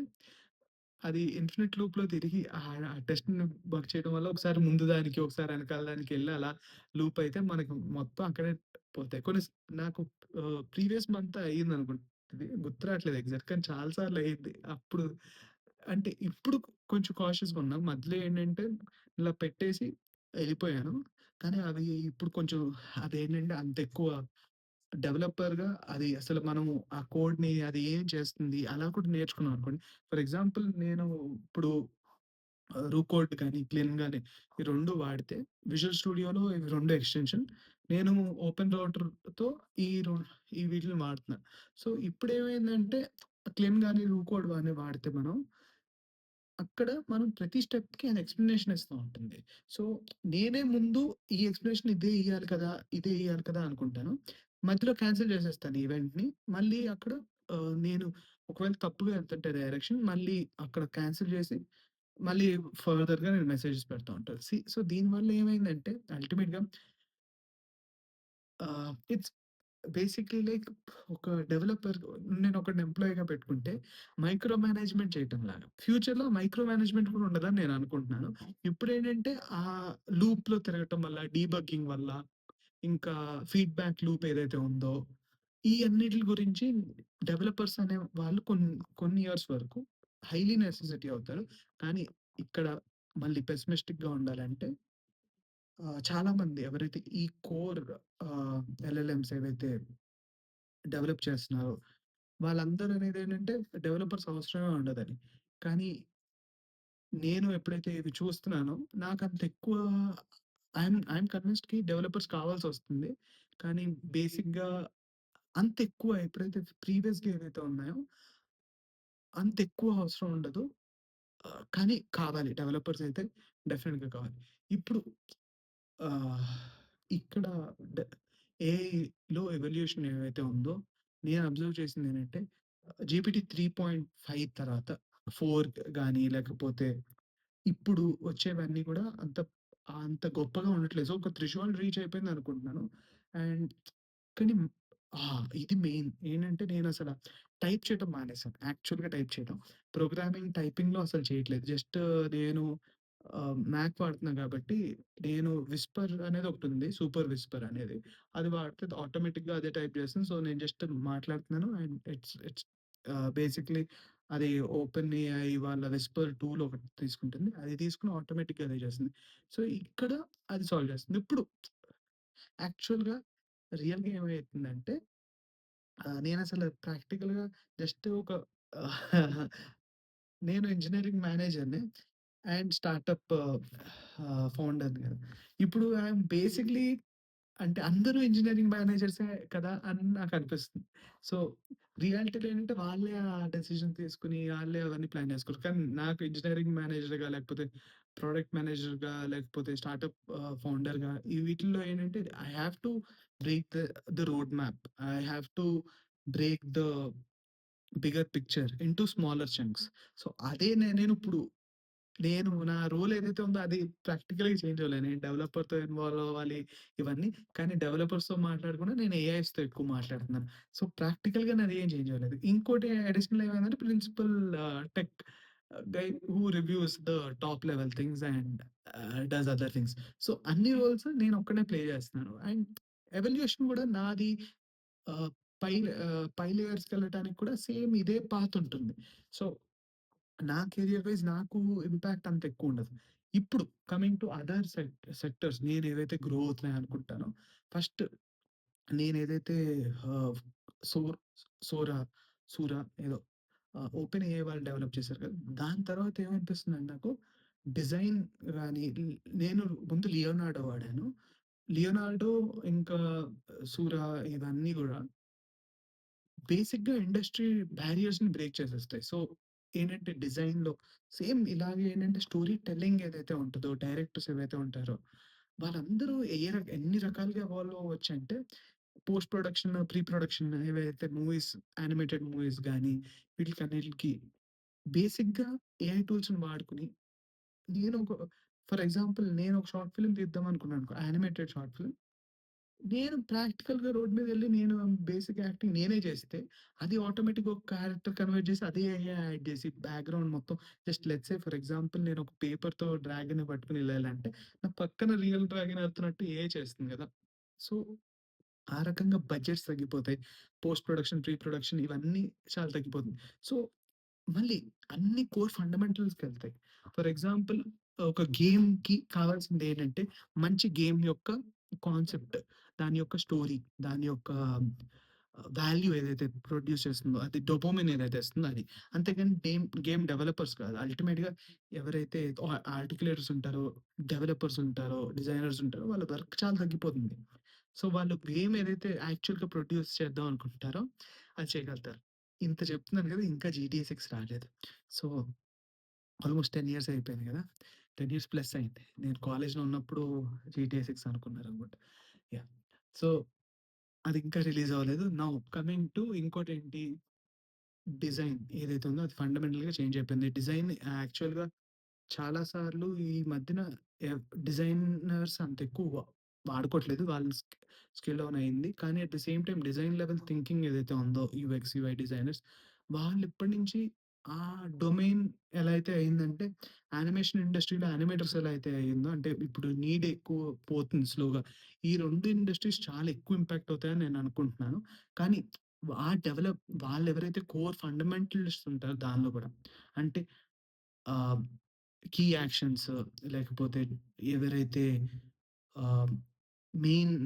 అది ఇన్ఫినిట్ లూప్‌లో తిరిగి ఆ టెస్ట్‌ని వర్క్ చేయడం వల్ల ఒకసారి ముందు దానికి, ఒకసారి వెనకాల దానికి ఎళ్లి అలా లూప్ అయితే మనకు మొత్తం అక్కడే పోతాయి. నాకు ప్రీవియస్ మంత్ అయిందనుకుంటది. గుర్తు రావట్లేదు ఎగ్జాక్ట్ కానీ చాలా సార్లు అయింది. అప్పుడు అంటే ఇప్పుడు కొంచెం కాషియస్‌గా ఉన్నా. మధ్యలో ఏంటంటే ఇలా పెట్టేసి ఎళ్ళిపోయాను. కానీ అవి ఇప్పుడు కొంచెం అదేంటంటే అంత ఎక్కువ డెవలపర్‌గా అది అసలు మనము ఆ కోడ్‌ని అది ఏం చేస్తుంది అలా కూడా నేర్చుకున్నాం అనుకోండి. ఫర్ ఎగ్జాంపుల్ నేను ఇప్పుడు రూకోడ్ గాని, గ్లెన్ గాని ఈ 2 వాడితే విజువల్ స్టూడియోలో ఇవి 2 ఎక్స్‌టెన్షన్. నేను ఓపెన్ రౌటర్‌తో ఈ రొ ఈ వీటిలిని వాడుతున్నా. సో, ఇప్పుడేమైందంటే గ్లెన్ గాని, రూకోడ్ గాని వాడితే మనం అక్కడ మనం ప్రతి స్టెప్‌కి అది ఎక్స్‌ప్లనేషన్ ఇస్తా ఉంటుంది. సో, నేనే ముందు ఈ ఎక్స్‌ప్లనేషన్ ఇదే ఇయ్యాలి కదా! ఇదే ఇయ్యాలి కదా! అనుకుంటాను. మధ్యలో క్యాన్సెల్ చేసేస్తాను ఈవెంట్‌ని. మళ్ళీ అక్కడ నేను ఒకవేళ తప్పుగా వెళ్తుంటే డైరెక్షన్ మళ్ళీ అక్కడ క్యాన్సెల్ చేసి, మళ్ళీ ఫర్దర్‌గా నేను మెసేజెస్ పెడతా ఉంటాను. సో, దీనివల్ల ఏమైందంటే అల్టిమేట్‌గా ఇట్స్ బేసిక్‌లీ లైక్ ఒక డెవలపర్ నేనొకడిని ఎంప్లాయీగా పెట్టుకుంటే, మైక్రో మేనేజ్‌మెంట్ చేయటం లాగా. ఫ్యూచర్‌లో మైక్రో మేనేజ్‌మెంట్ కూడా ఉండదని నేను అనుకుంటున్నాను. ఇప్పుడేంటంటే లూప్‌లో తిరగటం వల్ల, డీబగ్గింగ్ వల్ల, ఇంకా ఫీడ్‌బ్యాక్ లూప్ ఏదైతే ఉందో, ఈ అన్నిట్లి గురించి డెవలపర్స్ అనే వాళ్ళు కొన్ని ఇయర్స్ వరకు హైలీ నెసెసిటీ అవుతారు. కానీ ఇక్కడ మళ్ళీ పెసిమిస్టిక్‌గా ఉండాలంటే చాలామంది ఎవరైతే ఈ కోర్ ఎల్ఎల్ఎమ్స్ ఏవైతే డెవలప్ చేస్తున్నారో వాళ్ళందరూ అనేదేంటంటే డెవలపర్స్ అవసరమే ఉండదని. కానీ నేను ఎప్పుడైతే ఇవి చూస్తున్నానో నాకంత ఎక్కువ ఐయామ్ కన్విన్స్‌డ్‌కి డెవలపర్స్ కావాల్సొస్తుంది. కానీ బేసిక్‌గా అంత ఎక్కువ ఎప్పుడైతే ప్రీవియస్‌గా ఏవైతే ఉన్నాయో అంత ఎక్కువ అవసరం ఉండదు. కానీ కావాలి డెవలపర్స్ అయితే డెఫినిట్‌గా కావాలి. ఇప్పుడు ఆహ్, ఇక్కడ డ ఏఐలో ఎవల్యూషన్ ఏవైతే ఉందో, నేను అబ్జర్వ్ చేసిందేంటంటే, జీపీటీ 3.5 తర్వాత 4 గాని, లేకపోతే ఇప్పుడు వచ్చేవన్నీ గూడా అంత గొప్పగా ఉండట్లేదు. సో, ఒక థ్రెషోల్డ్ రీచ్ అయిపోయిందనుకుంటున్నాను. అండ్ కానీ ఆ! ఇది మెయిన్. ఏంటంటే నేనసల టైప్ చేయటం మానేసాను. యాక్చువల్‌గా టైప్ చేయటం. టైపింగ్‌లో అసలు చేయట్లేదు. జస్ట్ నేను మ్యాక్ వాడుతున్నా కాబట్టి, నేను విస్పర్ అనేది ఒకటుంది. సూపర్ విస్పర్ అనేది. అది వాడితే ఆటోమేటిక్‌గా అదే టైప్ చేస్తుంది. సో, నేను జస్ట్ మాట్లాడుతున్నాను అండ్ ఇట్స్ బేసిక్‌లీ అది ఓపెన్ ఏఐ వాళ్ళ విస్పర్ టూల్ ఒకటి తీసుకుంటుంది. అది తీసుకొని ఆటోమేటిక్‌గా అదే చేస్తుంది. సో, ఇక్కడ అది సాల్వ్ చేస్తుంది. ఇప్పుడు యాక్చువల్‌గా రియల్‌గా ఏమైతుందంటే నేనసలు ప్రాక్టికల్‌గా జస్ట్ ఒక నేను ఇంజినీరింగ్ మేనేజర్‌ని అండ్ స్టార్టప్ ఫౌండర్‌ని కదా! ఇప్పుడు ఐయామ్ బేసిక్‌లీ అంటే అందరూ ఇంజినీరింగ్ మేనేజర్సే కదా! అని నాకనిపిస్తుంది. సో, రియాలిటీలో ఏంటంటే వాళ్ళే ఆ డెసిషన్ తీసుకొని, ఆళ్ళే అవన్నీ ప్లాన్ చేసుకోరు. కానీ నాకు ఇంజినీరింగ్ మేనేజర్‌గా లేకపోతే ప్రొడక్ట్ మేనేజర్‌గా లేకపోతే స్టార్టప్ ఫౌండర్‌గా ఈ వీటిల్లో ఏంటంటే I have to break the road map. I have to break the bigger picture into smaller chunks. So, అదే నేనిప్పుడు నా రోల్ ఏదైతే ఉందో అది ప్రాక్టికల్‌గా చేంజ్ అవ్వలే. నేను డెవలపర్‌తో ఇన్వాల్వ్ అవ్వాలి ఇవన్నీ. కానీ డెవలపర్స్‌తో మాట్లాడకుండా నేను ఏఐస్‌తో ఎక్కువ మాట్లాడుతున్నాను. సో, ప్రాక్టికల్‌గా నాది ఏం చేంజ్ అవ్వలేదు. ఇంకోటి అడిషనల్ ఏమైందంటే principal tech guy who reviews the top level things and does other things. So, అన్ని రోల్స్ నేను ఒక్కడినే ప్లే చేస్తున్నాను. అండ్ ఎవల్యూషన్ కూడా నాది ఆహ్, పై లేయర్స్‌కెళ్ళటానికి కూడా సేమ్ ఇదే పాత్ ఉంటుంది. సో నా కెరియర్ వైస్ నాకు ఇంపాక్ట్ అంత ఎక్కువుండదు. ఇప్పుడు కమింగ్ టు అదర్ సెక్టర్స్ నేనేవైతే గ్రో అవుతున్నాయి అనుకుంటానో, ఫస్ట్ నేనేదైతే ఆహ్, సోర్ సోరా, సూరా ఏదో ఓపెన్ ఏఐ వాళ్ళు డెవలప్ చేశారు కదా! దాని తర్వాత ఏమనిపిస్తుందంటే నాకు డిజైన్ గాని నేను ముందు లియోనార్డో వాడాను. లియోనార్డో ఇంకా సూరా ఇవన్నీ గూడా బేసిక్‌గా ఇండస్ట్రీ బ్యారియర్స్‌ని బ్రేక్ చేసేస్తాయి. సో, ఏంటంటే డిజైన్‌లో సేమ్ ఇలాగే ఏంటంటే స్టోరీ టెల్లింగ్ ఏదైతే ఉంటదో, డైరెక్టర్స్ ఏవైతే ఉంటారో, వాళ్ళందరూ ఎన్ని రకాలుగా ఎవాల్వ్ అవ్వొచ్చంటే, పోస్ట్ ప్రొడక్షన్, ప్రీ ప్రొడక్షన్ ఏవైతే మూవీస్, యానిమేటెడ్ మూవీస్ గానీ, వీటిలకన్నిటికి బేసిక్‌గా ఏఐ టూల్స్‌ని వాడుకొని, నేను ఒక ఫర్ ఎగ్జాంపుల్ నేను ఒక షార్ట్ ఫిల్మ్ తీద్దాం అనుకున్నాననుకో, యానిమేటెడ్ షార్ట్ ఫిల్మ్. నేను ప్రాక్టికల్‌గా రోడ్ మీదెళ్లి నేను బేసిక్ యాక్టింగ్ నేనే చేస్తే, అది ఆటోమేటిక్‌గా ఒక క్యారెక్టర్ కన్వర్ట్ చేసి అదే ఏఐ యాడ్ చేసి బ్యాక్‌గ్రౌండ్ మొత్తం just let's say for example నేను ఒక పేపర్‌తో డ్రాగన్‌ని పట్టుకొని ఎళ్ళాలంటే, నా పక్కన రియల్ డ్రాగన్ ఎళ్తున్నట్టు ఏఐ చేస్తుంది గదా! సో, ఆ రకంగా బడ్జెట్స్ తగ్గిపోతాయి. పోస్ట్ ప్రొడక్షన్, ప్రీ ప్రొడక్షన్ ఇవన్నీ చాలా తగ్గిపోతుంది. సో, మళ్ళీ అన్ని కోర్ ఫండమెంటల్స్‌కెళ్తాయి. ఫర్ ఎగ్జాంపుల్ ఒక గేమ్‌కి కావాల్సిందేంటంటే, మంచి గేమ్ యొక్క కాన్సెప్ట్, దాని యొక్క స్టోరీ, దాని యొక్క వాల్యూ ఏదైతే ప్రొడ్యూస్ చేస్తుందో, అది డోపమైన్ ఏదైతే ఇస్తుందో అది. అంతేగాని గేమ్ డెవలపర్స్ కాదు. అల్టిమేట్‌గా ఎవరైతే ఆర్టిక్యులేటర్స్ ఉంటారో, డెవలపర్స్ ఉంటారో, డిజైనర్స్ ఉంటారో వాళ్ళ వర్క్ చాలా తగ్గిపోతుంది. సో, వాళ్ళు గేమ్ ఏదైతే యాక్చువల్‌గా ప్రొడ్యూస్ చేద్దాం అనుకుంటారో అది చేయగలుగుతారు. ఇంత చెప్తున్నాను కదా! ఇంకా జీటీఏ 6 రాలేదు. సో, ఆల్‌మోస్ట్ 10 ఇయర్స్ అయిపోయింది కదా! 10 ఇయర్స్ ప్లస్ అయింది. నేను కాలేజ్‌లో ఉన్నప్పుడు జీటీఏ 6 అనుకున్నారనుకుంటా. యాహ్! సో, అది ఇంకా రిలీజ్ అవ్వలేదు. నౌ కమింగ్ టు ఇంకోటేంటి డిజైన్ ఏదైతే ఉందో అది ఫండమెంటల్‌గా చేంజ్ అయిపోయింది. డిజైన్ యాక్చువల్‌గా చాలా సార్లు ఈ మధ్యన డిజైనర్స్ అంత ఎక్కువ వాడుకోవట్లేదు. వాళ్ళు స్కిల్ డౌన్ అయింది. కానీ at the same time design level thinking ఏదైతే ఉందో యూఎక్స్, యూఐ డిజైనర్స్ వాళ్ళు ఇప్పటి నుంచి ఆ డొమైన్ ఎలా అయితే అయిందంటే యానిమేషన్ ఇండస్ట్రీలో యానిమేటర్స్ ఎలా అయితే అయిందో అంటే ఇప్పుడు నీడ్ ఎక్కువ పోతుంది స్లోగా. ఈ 2 ఇండస్ట్రీస్ చాలా ఎక్కువ ఇంపాక్ట్ అవుతాయని నేను అనుకుంటున్నాను. కానీ వాళ్ళెవరైతే కోర్ ఫండమెంటలిస్ట్ ఉంటారో దానిలో కూడా అంటే ఆహ్, కీ యాక్షన్స్ లేకపోతే ఎవరైతే ఆహ్, మెయిన్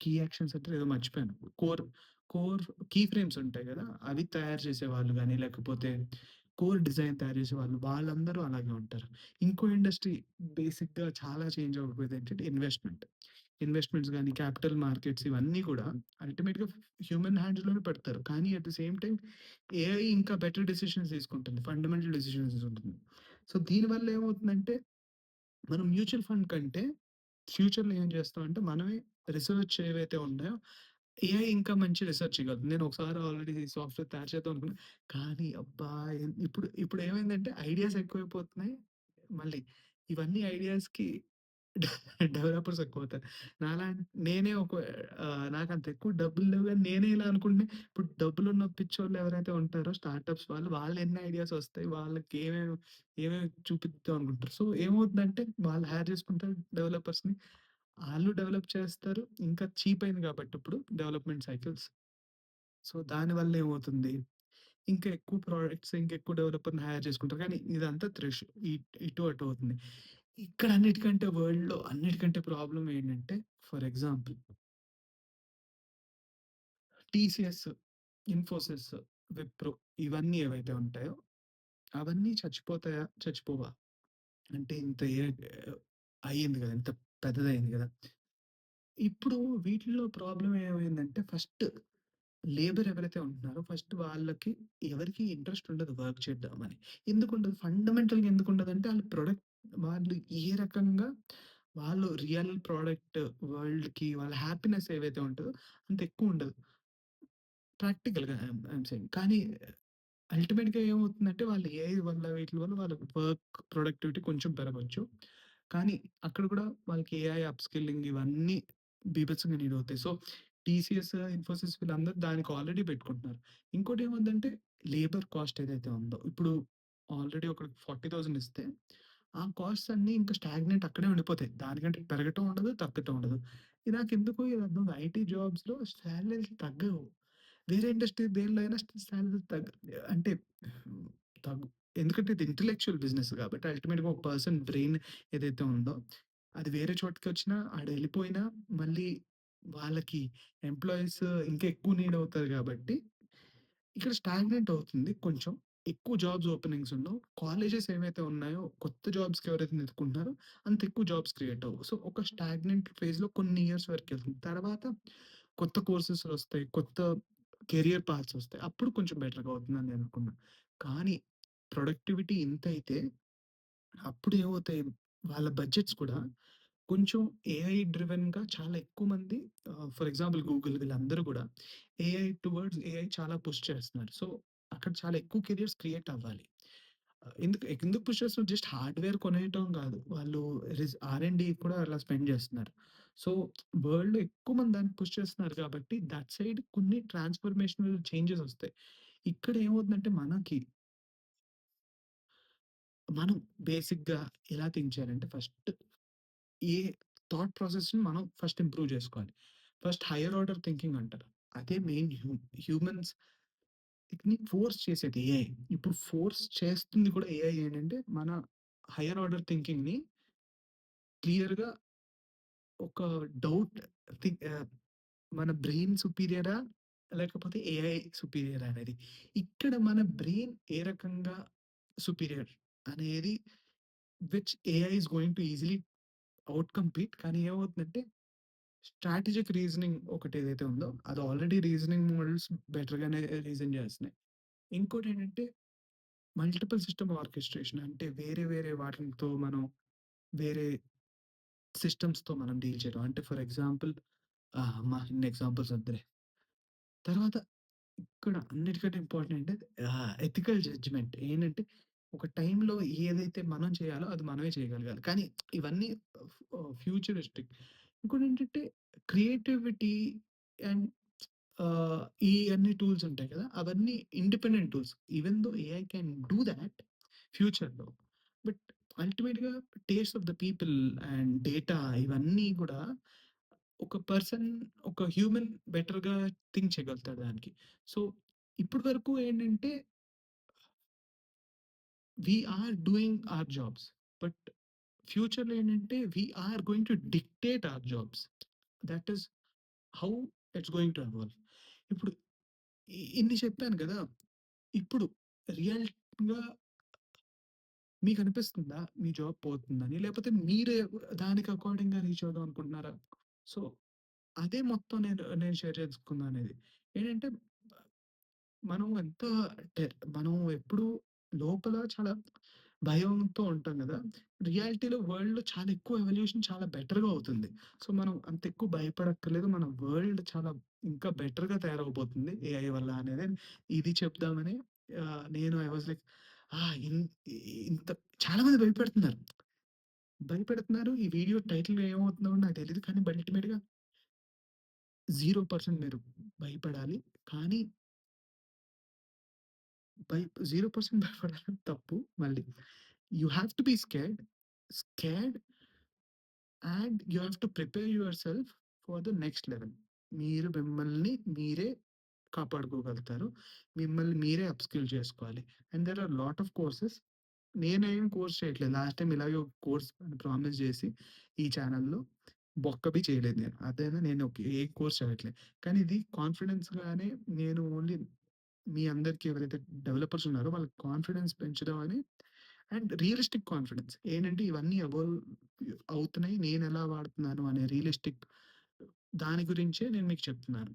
కీ యాక్షన్స్ అంటే ఏదో మర్చిపోయాను. కోర్, కోర్ కీ ఫ్రేమ్స్ ఉంటాయి గదా! అవి తయారు చేసేవాళ్ళు గాని, లేకపోతే కోర్ డిజైన్ తయారు చేసేవాళ్ళు వాళ్ళందరూ అలాగే ఉంటారు. ఇంకో ఇండస్ట్రీ బేసిక్‌గా చాలా చేంజ్ అవ్వబోయేది ఏంటంటే ఇన్వెస్ట్‌మెంట్. ఇన్వెస్ట్‌మెంట్స్ గాని, క్యాపిటల్ మార్కెట్స్ ఇవన్నీ కూడా అల్టిమేట్‌గా హ్యూమన్ హ్యాండ్స్‌లోనే పెడతారు. కానీ at the same time AI ఇంకా బెటర్ డెసిషన్స్ తీసుకుంటుంది. ఫండమెంటల్ డెసిషన్స్ తీసుకుంటుంది. సో, దీనివల్ల ఏమవుతుందంటే మనం మ్యూచువల్ ఫండ్ కంటే ఫ్యూచర్‌లో ఏం చేస్తామంటే మనమే రిసర్చ్ ఏవైతే ఉన్నాయో ఏఐ ఇంకా మంచి రిసర్చ్ చేయగలదు. నేను ఒకసారి ఆల్రెడీ సాఫ్ట్‌వేర్ తయారు చేద్దాం అనుకున్నా. కానీ అబ్బా! ఇప్పుడు ఏమైందంటే ఐడియాస్ ఎక్కువైపోతున్నాయి. మళ్ళీ ఇవన్నీ ఐడియాస్‌కి డెవలపర్స్ ఎక్కువవుతారు. నేనే నాకంత ఎక్కువ డబ్బులు లేవు గానీ నేనే ఇలా అనుకుంటే ఇప్పుడు డబ్బులున్న పిచ్చోళ్ళు ఎవరైతే ఉంటారో స్టార్టప్స్ వాళ్ళు ఎన్ని ఐడియాస్ వస్తాయి. వాళ్ళకి ఏమేమి చూపిద్దాం అనుకుంటారు. సో, ఏమవుతుందంటే వాళ్ళు హైర్ చేసుకుంటారు డెవలపర్స్‌ని. ఆళ్ళు డెవలప్ చేస్తారు. ఇంకా చీప్ అయింది కాబట్టి ఇప్పుడు డెవలప్‌మెంట్ సైకిల్స్. సో, దానివల్ల ఏమవుతుంది, ఇంకా ఎక్కువ ప్రొడక్ట్స్, ఇంకా ఎక్కువ డెవలపర్‌ని హైర్ చేసుకుంటారు. కానీ ఇదంతా ఇటు అటు అవుతుంది. ఇక్కడ అన్నిటికంటే వరల్డ్‌లో అన్నిటికంటే ప్రాబ్లమ్ ఏంటంటే for example TCS, Infosys, Wipro ఇవన్నీ ఏవైతే ఉంటాయో అవన్నీ చచ్చిపోతాయా? చచ్చిపోవా? అంటే ఇంత అయ్యింది గదా! ఇంత పెద్దదయింది గదా! ఇప్పుడు వీటిల్లో ప్రాబ్లమ్ ఏమైందంటే ఫస్ట్ లేబర్ ఎవరైతే ఉంటున్నారో ఫస్ట్ వాళ్ళకి ఎవరికీ ఇంట్రెస్ట్ ఉండదు వర్క్ చేద్దామని. ఎందుకుండదు? ఫండమెంటల్‌గా ఎందుకుండదంటే వాళ్ళు ఏ రకంగా వాళ్ళు రియల్ ప్రొడక్ట్ వరల్డ్‌కి వాళ్ళ హ్యాపీనెస్ ఏవైతే ఉంటదో అంత ఎక్కువుండదు. ప్రాక్టికల్‌గా ఐయామ్ సేయింగ్. కానీ అల్టిమేట్‌గా ఏమవుతుందంటే వాళ్ళు ఏఐ వల్ల వీటిల వల్ల వాళ్ళ వర్క్ ప్రొడక్టివిటీ కొంచెం పెరగొచ్చు. కానీ అక్కడ కూడా వాళ్ళకి ఏఐ అప్‌స్కిల్లింగ్ ఇవన్నీ బీభత్సంగా నీడ్ అవుతాయి. సో, టీసీఎస్, ఇన్ఫోసిస్ వీళ్ళందరూ దానికి ఆల్రెడీ పెట్టుకుంటున్నారు. ఇంకోటేముందంటే లేబర్ కాస్ట్ ఏదైతే ఉందో ఇప్పుడు ఆల్రెడీ ఒకడికి 40,000 ఇస్తే ఆ కాస్ట్స్ అన్నీ ఇంకా స్టాగ్నెంట్ అక్కడే ఉండిపోతాయి. దానికంటే పెరగటం ఉండదు, తగ్గటం ఉండదు. నాకెందుకో ఇది అర్థం కాదు. ఐటీ జాబ్స్‌లో సాలరీలు తగ్గవు. వేరే ఇండస్ట్రీ దేనిలో అయినా సాలరీ అంటే తగ్గు ఎందుకంటే ఇది ఇంటలెక్చువల్ బిజినెస్ కాబట్టి అల్టిమేట్‌గా ఒక పర్సన్ బ్రెయిన్ ఏదైతే ఉందో అది వేరే చోటుకొచ్చినా ఆడెళ్ళిపోయినా మళ్ళీ వాళ్ళకి ఎంప్లాయీస్ ఇంకా ఎక్కువ నీడ్ అవుతారు గాబట్టి, ఇక్కడ స్టాగ్నెంట్ అవుతుంది కొంచెం. ఎక్కువ జాబ్స్ ఓపెనింగ్స్ ఉండవు. కాలేజెస్ ఏవైతే ఉన్నాయో, కొత్త జాబ్స్‌కి ఎవరైతే వెతుక్కుంటున్నారో, అంత ఎక్కువ జాబ్స్ క్రియేట్ అవ్వవు. సో, ఒక స్టాగ్నెంట్ ఫేజ్‌లో కొన్ని ఇయర్స్ వరకెళ్తుంది. తర్వాత కొత్త కోర్సెసొస్తాయి. కొత్త కెరియర్ పాత్స్ ఒస్తాయి. అప్పుడు కొంచెం బెటర్‌గా అవుతుందని నేను అనుకున్నా. కానీ ప్రొడక్టివిటీ ఇంతైతే అప్పుడు ఏమవుతాయి వాళ్ళ బడ్జెట్స్ కూడా కొంచెం ఏఐ డ్రివెన్‌గా చాలా ఎక్కువ మంది ఫర్ ఎగ్జాంపుల్ గూగుల్ వీళ్ళందరూ గూడా ఏఐ చాలా పుష్ చేస్తున్నారు. సో, అక్కడ చాలా ఎక్కువ కెరియర్స్ క్రియేట్ అవ్వాలి. ఎందుకు పుష్ చేస్తున్నారు? జస్ట్ హార్డ్‌వేర్ కొనేయటం గాదు. వాళ్ళు ఆర్&డి కూడా అలా స్పెండ్ చేస్తున్నారు. సో, వరల్డ్‌లో ఎక్కువ మంది దాన్ని పుష్ చేస్తున్నారు కాబట్టి దట్ సైడ్ కొన్ని ట్రాన్స్‌ఫర్మేషనల్ చేంజెస్ ఒస్తాయి. ఇక్కడ ఏమవుతుందంటే మనం బేసిక్‌గా ఎలా థింక్ చేయాలంటే ఫస్ట్ ఏ థాట్ ప్రాసెస్‌ని మనం ఫస్ట్ ఇంప్రూవ్ జేసుకోవాలి. ఫస్ట్ హైయర్ ఆర్డర్ థింకింగ్ అంటారు. అదే మెయిన్ హ్యూమన్స్‌ని ఫోర్స్ చేసేది ఏఐ. ఇప్పుడు ఫోర్స్ చేస్తుంది కూడా ఏఐ ఏంటంటే, మన హైయర్ ఆర్డర్ థింకింగ్‌ని క్లియర్‌గా ఒక డౌట్ మన బ్రెయిన్ సుపీరియరా? లేకపోతే ఏఐ సుపీరియరా అనేది. ఇక్కడ మన బ్రెయిన్ ఏ రకంగా సుపీరియర్ అనేది which AI is going to easily out compete. కానీ ఏమవుతుందంటే స్ట్రాటజిక్ రీజనింగ్ ఒకటేదైతే ఉందో, అది ఆల్రెడీ రీజనింగ్ మోడల్స్ బెటర్‌గానే రీజన్ చేస్తున్నాయి. ఇంకోటేంటంటే మల్టిపుల్ సిస్టమ్ ఆర్కెస్ట్రేషన్ అంటే వేరే వేరే వాటిలతో మనం వేరే సిస్టమ్స్‌తో మనం డీల్ చేయడం. అంటే ఫర్ ఎగ్జాంపుల్ ఇన్ని ఎగ్జాంపుల్స్ వద్దులే. తర్వాత ఇక్కడ అన్నిటికంటే ఇంపార్టెంట్ ఎథికల్ జడ్జ్‌మెంట్. ఏంటంటే ఒక టైంలో ఏదైతే మనం చేయాలో అది మనమే చేయగలగాలి. కానీ ఇవన్నీ ఫ్యూచరిస్టిక్. ఇంకోటేంటంటే క్రియేటివిటీ అండ్ ఈ అన్ని టూల్స్ ఉంటాయి కదా! అవన్నీ independent tools. Even though AI can do thought ఫ్యూచర్‌లో. బట్ అల్టిమేట్‌గా taste of the people and data ఇవన్నీ కూడా ఒక పర్సన్, ఒక హ్యూమన్ బెటర్‌గా థింక్ చేయగలుగుతాడు దానికి. సో, ఇప్పటి వరకు ఏంటంటే we are doing our jobs. But ఫ్యూచర్‌లో ఏంటంటే we are going to dictate our jobs. That is how it's going to evolve. ఇప్పుడు ఇన్ని చెప్పాను కదా! ఇప్పుడు రియల్‌గా మీకనిపిస్తుందా? మీ జాబ్ పోతుందని? లేపోతే మీరే దానికి అకార్డింగ్‌గా రీచ్ అవుదాం అనుకుంటున్నారా? సో, అదే మొత్తం నేను షేర్ చేసుకుందామనేది. ఏంటంటే మనం ఎంత మనం ఎప్పుడూ లోపల చాలా భయంతో ఉంటాం గదా! రియాలిటీలో వరల్డ్‌లో చాలా ఎక్కువ ఎవల్యూషన్ చాలా బెటర్‌గా అవుతుంది. సో, మనం అంత ఎక్కువ భయపడక్కర్లేదు. మన వరల్డ్ చాలా ఇంకా బెటర్‌గా తయారవ్వబోతుంది ఏఐ వల్ల అనేది ఇది చెప్దామని నేను ఐ వాస్ లైక్ ఆ! ఇన్ ఇంత చాలా మంది భయపెడుతున్నారు. భయపెడుతున్నారు. ఈ వీడియో టైటిల్ ఏమవుతుందో కూడా నాకు తెలీదు. కానీ అల్టిమేట్‌గా 0% మీరు భయపడాలి. కానీ 0% భయపడడం తప్పు మళ్ళీ. You have to be scared and you have to prepare yourself for the next level. మీరు మిమ్మల్ని మీరే కాపాడుకోగలుగుతారు. మిమ్మల్ని మీరే అప్‌స్కిల్ చేసుకోవాలి. And there are lot of courses. నేనేం కోర్స్ చేయట్లేదు. లాస్ట్ టైమ్ ఇలాగే ఒక కోర్స్ అని ప్రామిస్ జేసి ఈ ఛానెల్‌లో బొక్కబి చేయలేదు నేను. అదైనా నేను ఏ కోర్స్ చదవట్లేదు. కానీ ఇది కాన్ఫిడెన్స్‌గానే నేను ఓన్లీ మీ అందరికి ఎవరైతే డెవలపర్స్ ఉన్నారో వాళ్ళకి కాన్ఫిడెన్స్ పెంచుదాం అని అండ్ రియలిస్టిక్ కాన్ఫిడెన్స్. ఏంటంటే ఇవన్నీ అవుతున్నాయి. నేనెలా వాడుతున్నాను అనే రియలిస్టిక్ దాని గురించే నేను మీకు చెప్తున్నాను.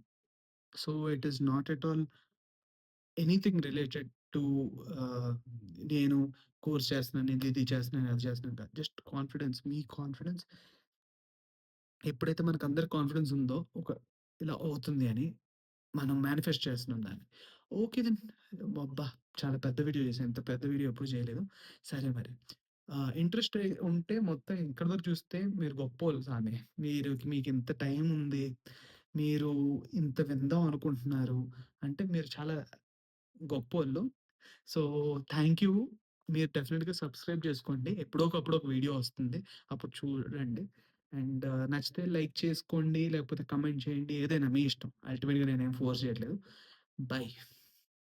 So, it is not at all anything related to ఆహ్, నేను కోర్స్ చేస్తున్నాను, ఇది చేస్తున్నాను, అది చేస్తున్నాను కాదు. Just confidence. మీ కాన్ఫిడెన్స్ ఎప్పుడైతే మనకందరికి కాన్ఫిడెన్స్ ఉందో, ఇలా అవుతుంది అని మనం మేనిఫెస్ట్ చేస్తున్నాం దాన్ని. ఓకే దెన్ అబ్బా! చాలా పెద్ద వీడియో చేశాను. ఇంత పెద్ద వీడియో ఎప్పుడు చేయలేదు. సరే మరి. ఇంట్రెస్ట్ ఉంటే మొత్తం ఇక్కడి వరకు చూస్తే మీరు గొప్పోళ్ళు సామి. మీకింత టైం ఉంది. మీరు ఇంత విందాం అనుకుంటున్నారు. అంటే మీరు చాలా గొప్పోళ్ళు. So, thank you. మీరు డెఫినిట్‌గా సబ్స్క్రైబ్ చేసుకోండి. ఎప్పుడో ఒకప్పుడు ఒక వీడియో వస్తుంది. అప్పుడు చూడండి. అండ్ నచ్చితే లైక్ చేసుకోండి. లేకపోతే కామెంట్ చేయండి. ఏదైనా మీ ఇష్టం. అల్టిమేట్‌గా నేనేం ఫోర్స్ చేయట్లేదు. బై.